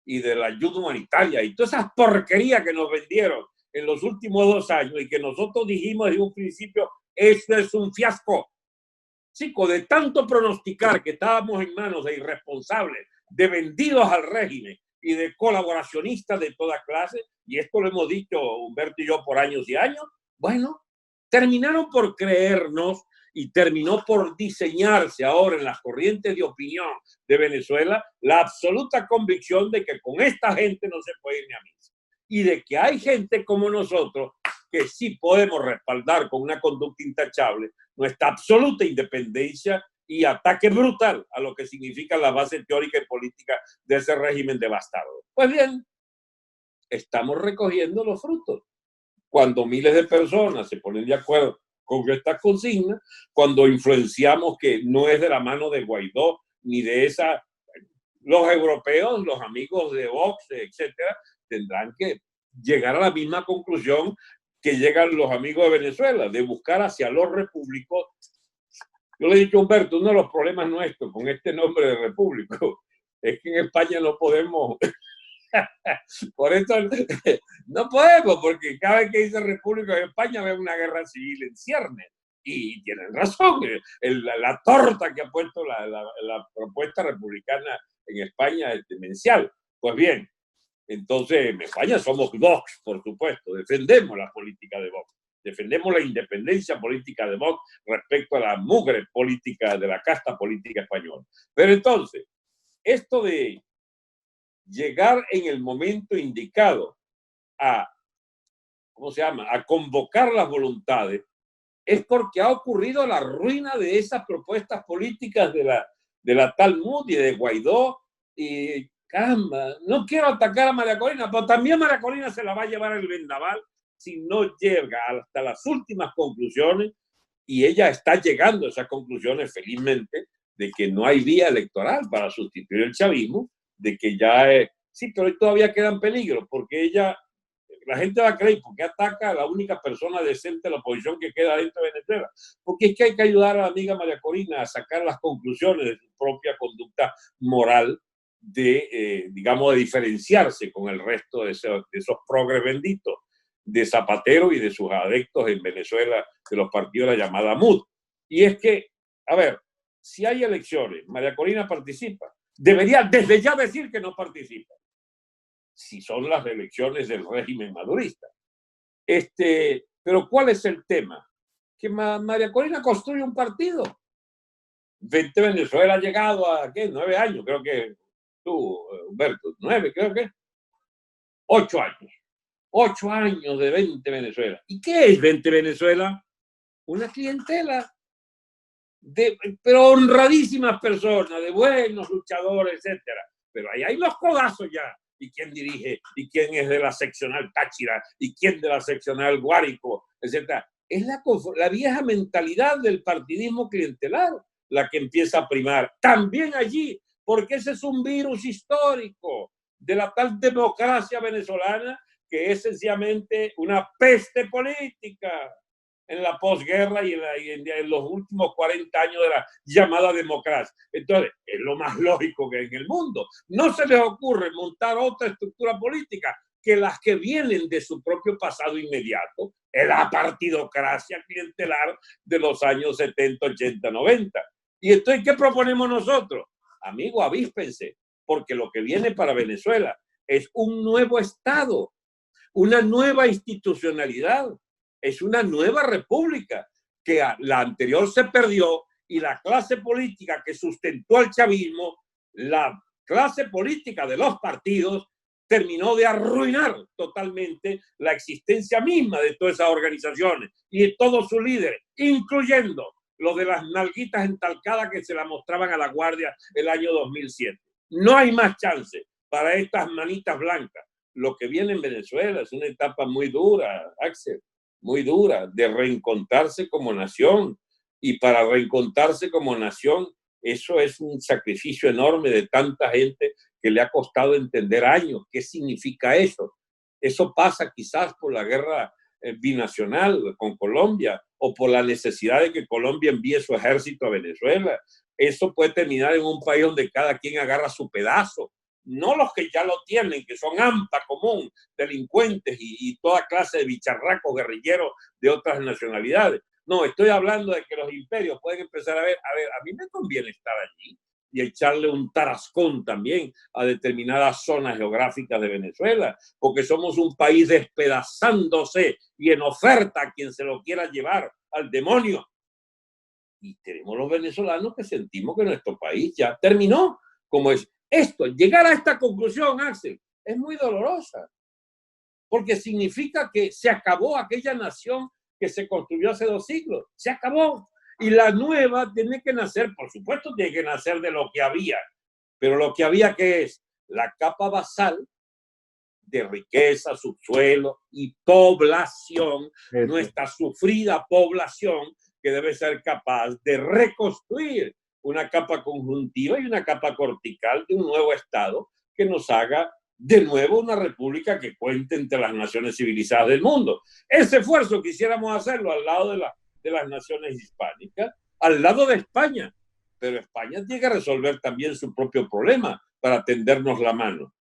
y de la ayuda humanitaria y todas esas porquerías que nos vendieron en los últimos 2 años y que nosotros dijimos desde un principio, eso es un fiasco. Chicos, de tanto pronosticar que estábamos en manos de irresponsables, de vendidos al régimen y de colaboracionistas de toda clase, y esto lo hemos dicho Humberto y yo por años y años, bueno, terminaron por creernos y terminó por diseñarse ahora en las corrientes de opinión de Venezuela la absoluta convicción de que con esta gente no se puede ir ni a misa y de que hay gente como nosotros que sí podemos respaldar con una conducta intachable nuestra absoluta independencia y ataque brutal a lo que significa la base teórica y política de ese régimen devastador. Pues bien, estamos recogiendo los frutos. Cuando miles de personas se ponen de acuerdo con estas consignas, cuando influenciamos que no es de la mano de Guaidó ni de esa, los europeos, los amigos de Vox, etcétera, tendrán que llegar a la misma conclusión que llegan los amigos de Venezuela, de buscar hacia los repúblicos. Yo le he dicho a Humberto, uno de los problemas nuestros con este nombre de repúblico es que en España no podemos, por eso no podemos, porque cada vez que dice república en España ve una guerra civil en ciernes. Y tienen razón, la torta que ha puesto la propuesta republicana en España es demencial. Pues bien, entonces en España somos Vox, por supuesto, defendemos la política de Vox, defendemos la independencia política de Vox respecto a la mugre política de la casta política española. Pero entonces, esto de llegar en el momento indicado a, ¿cómo se llama?, a convocar las voluntades, es porque ha ocurrido la ruina de esas propuestas políticas de la tal Moody, de Guaidó, y caramba, no quiero atacar a María Corina, pero también María Corina se la va a llevar el vendaval si no llega hasta las últimas conclusiones, y ella está llegando a esas conclusiones felizmente, de que no hay vía electoral para sustituir el chavismo, de que ya sí, pero todavía quedan peligros, porque ella, la gente va a creer, porque ataca a la única persona decente de la oposición que queda dentro de Venezuela, porque es que hay que ayudar a la amiga María Corina a sacar las conclusiones de su propia conducta moral, digamos, de diferenciarse con el resto de esos progres benditos de Zapatero y de sus adeptos en Venezuela de los partidos de la llamada MUD. Y es que, a ver, si hay elecciones, María Corina participa, debería desde ya decir que no participa, si son las elecciones del régimen madurista. Pero ¿cuál es el tema? Que María Corina construye un partido. Venezuela ha llegado a, ¿qué? 9 años, creo que tú, Humberto, 9, creo que 8 años. 8 años de 20 Venezuela. ¿Y qué es 20 Venezuela? Una clientela pero honradísimas personas, de buenos luchadores, etcétera. Pero ahí hay los codazos ya. ¿Y quién dirige? ¿Y quién es de la seccional Táchira? ¿Y quién de la seccional Guárico? Etcétera. Es la vieja mentalidad del partidismo clientelar la que empieza a primar. También allí, porque ese es un virus histórico de la tal democracia venezolana que es sencillamente una peste política en la posguerra y en los últimos 40 años de la llamada democracia. Entonces, es lo más lógico que hay en el mundo. No se les ocurre montar otra estructura política que las que vienen de su propio pasado inmediato, la partidocracia clientelar de los años 70, 80, 90. Y entonces, ¿qué proponemos nosotros? Amigo, avíspense, porque lo que viene para Venezuela es un nuevo Estado, una nueva institucionalidad, es una nueva república, que la anterior se perdió y la clase política que sustentó al chavismo, la clase política de los partidos, terminó de arruinar totalmente la existencia misma de todas esas organizaciones y de todos sus líderes, incluyendo los de las nalguitas entalcadas que se la mostraban a la Guardia el año 2007. No hay más chance para estas manitas blancas. Lo que viene en Venezuela es una etapa muy dura, Axel, muy dura, de reencontrarse como nación. Y para reencontrarse como nación, eso es un sacrificio enorme de tanta gente que le ha costado entender años. ¿Qué significa eso? Eso pasa quizás por la guerra binacional con Colombia o por la necesidad de que Colombia envíe su ejército a Venezuela. Eso puede terminar en un país donde cada quien agarra su pedazo. No los que ya lo tienen, que son AMPA común, delincuentes y toda clase de bicharracos guerrilleros de otras nacionalidades. No, estoy hablando de que los imperios pueden empezar a ver, a mí me conviene estar allí y echarle un tarascón también a determinadas zonas geográficas de Venezuela, porque somos un país despedazándose y en oferta a quien se lo quiera llevar al demonio. Y tenemos los venezolanos que sentimos que nuestro país ya terminó, como es esto. Llegar a esta conclusión, Axel, es muy dolorosa. porque significa que se acabó aquella nación que se construyó hace 2 siglos, se acabó. Y la nueva tiene que nacer, por supuesto, tiene que nacer de lo que había, pero lo que había, que es la capa basal de riqueza, subsuelo y población, nuestra sufrida población, que debe ser capaz de reconstruir una capa conjuntiva y una capa cortical de un nuevo Estado que nos haga de nuevo una república que cuente entre las naciones civilizadas del mundo. Ese esfuerzo quisiéramos hacerlo al lado de las naciones hispánicas, al lado de España, pero España tiene que resolver también su propio problema para tendernos la mano.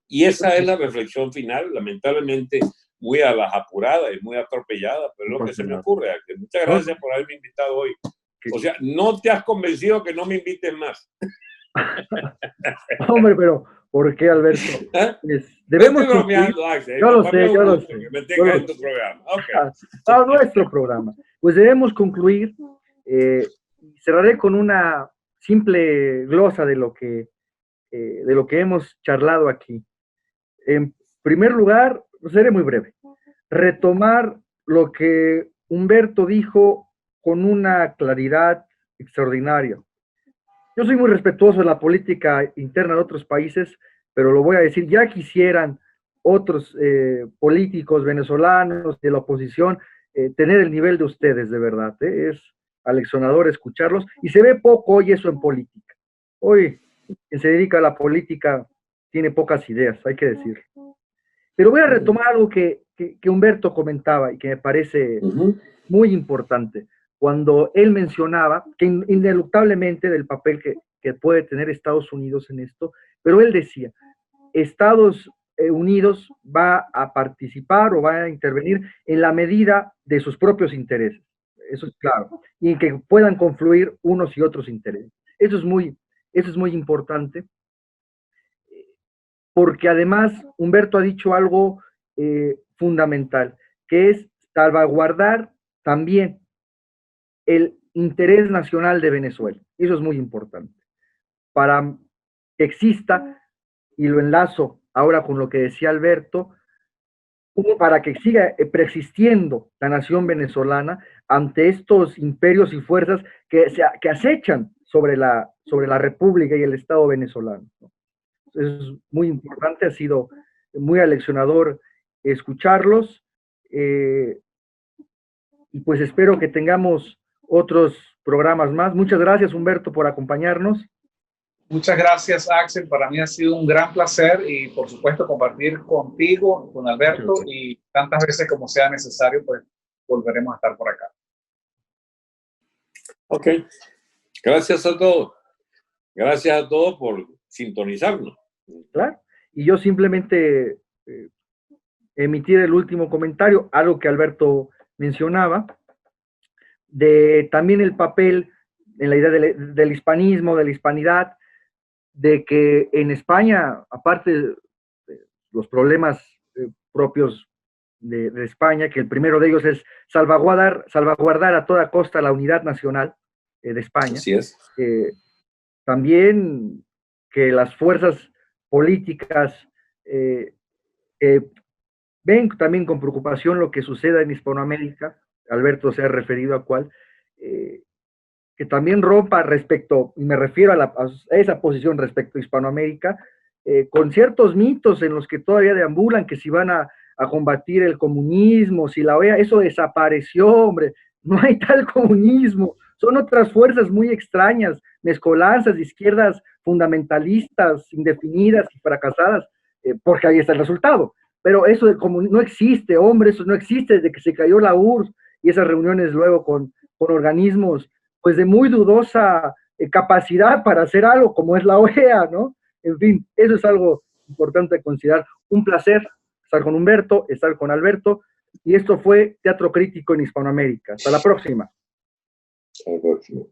Y esa es la reflexión final, lamentablemente muy a las apuradas y muy atropellada, pero es lo que se me ocurre. Muchas gracias por haberme invitado hoy. O sea, no te has convencido que no me invites más. Hombre, pero ¿por qué, Alberto? Debemos estoy bromeando, Axel. Yo lo sé. Que me tengas en tu programa. A nuestro programa. Pues debemos concluir. Cerraré con una simple glosa de lo que hemos charlado aquí. En primer lugar, seré muy breve. Retomar lo que Humberto dijo con una claridad extraordinaria. Yo soy muy respetuoso de la política interna de otros países, pero lo voy a decir, ya quisieran otros políticos venezolanos de la oposición tener el nivel de ustedes, de verdad. Es aleccionador escucharlos, y se ve poco hoy eso en política. Hoy, quien se dedica a la política tiene pocas ideas, hay que decirlo. Pero voy a retomar algo que Humberto comentaba y que me parece muy importante. Cuando él mencionaba que ineluctablemente del papel que puede tener Estados Unidos en esto, pero él decía, Estados Unidos va a participar o va a intervenir en la medida de sus propios intereses, eso es claro, y en que puedan confluir unos y otros intereses. Eso es muy importante, porque además Humberto ha dicho algo fundamental, que es salvaguardar también el interés nacional de Venezuela. Eso es muy importante. Para que exista, y lo enlazo ahora con lo que decía Alberto, para que siga preexistiendo la nación venezolana ante estos imperios y fuerzas que acechan sobre la República y el Estado venezolano. Es muy importante, ha sido muy aleccionador escucharlos, y pues espero que tengamos otros programas más. Muchas gracias, Humberto, por acompañarnos. Muchas gracias, Axel. Para mí ha sido un gran placer y, por supuesto, compartir contigo, con Alberto, y tantas veces como sea necesario, pues volveremos a estar por acá. Ok. Gracias a todos. Gracias a todos por sintonizarnos. Claro. Y yo simplemente emitir el último comentario, algo que Alberto mencionaba, de también el papel en la idea del hispanismo, de la hispanidad, de que en España, aparte de los problemas propios de España, que el primero de ellos es salvaguardar a toda costa la unidad nacional de España. Así es. También que las fuerzas políticas ven también con preocupación lo que suceda en Hispanoamérica. Alberto se ha referido a cuál, que también rompa respecto, y me refiero a esa posición respecto a Hispanoamérica, con ciertos mitos en los que todavía deambulan, que si van a combatir el comunismo, si la OEA, eso desapareció, hombre, no hay tal comunismo, son otras fuerzas muy extrañas, mezcolanzas de izquierdas fundamentalistas, indefinidas y fracasadas, porque ahí está el resultado. Pero eso de no existe, hombre, eso no existe desde que se cayó la URSS y esas reuniones luego con organismos pues de muy dudosa capacidad para hacer algo como es la OEA, ¿no? En fin, eso es algo importante de considerar. Un placer estar con Humberto, estar con Alberto, y esto fue Teatro Crítico en Hispanoamérica. Hasta la próxima. Hasta la próxima.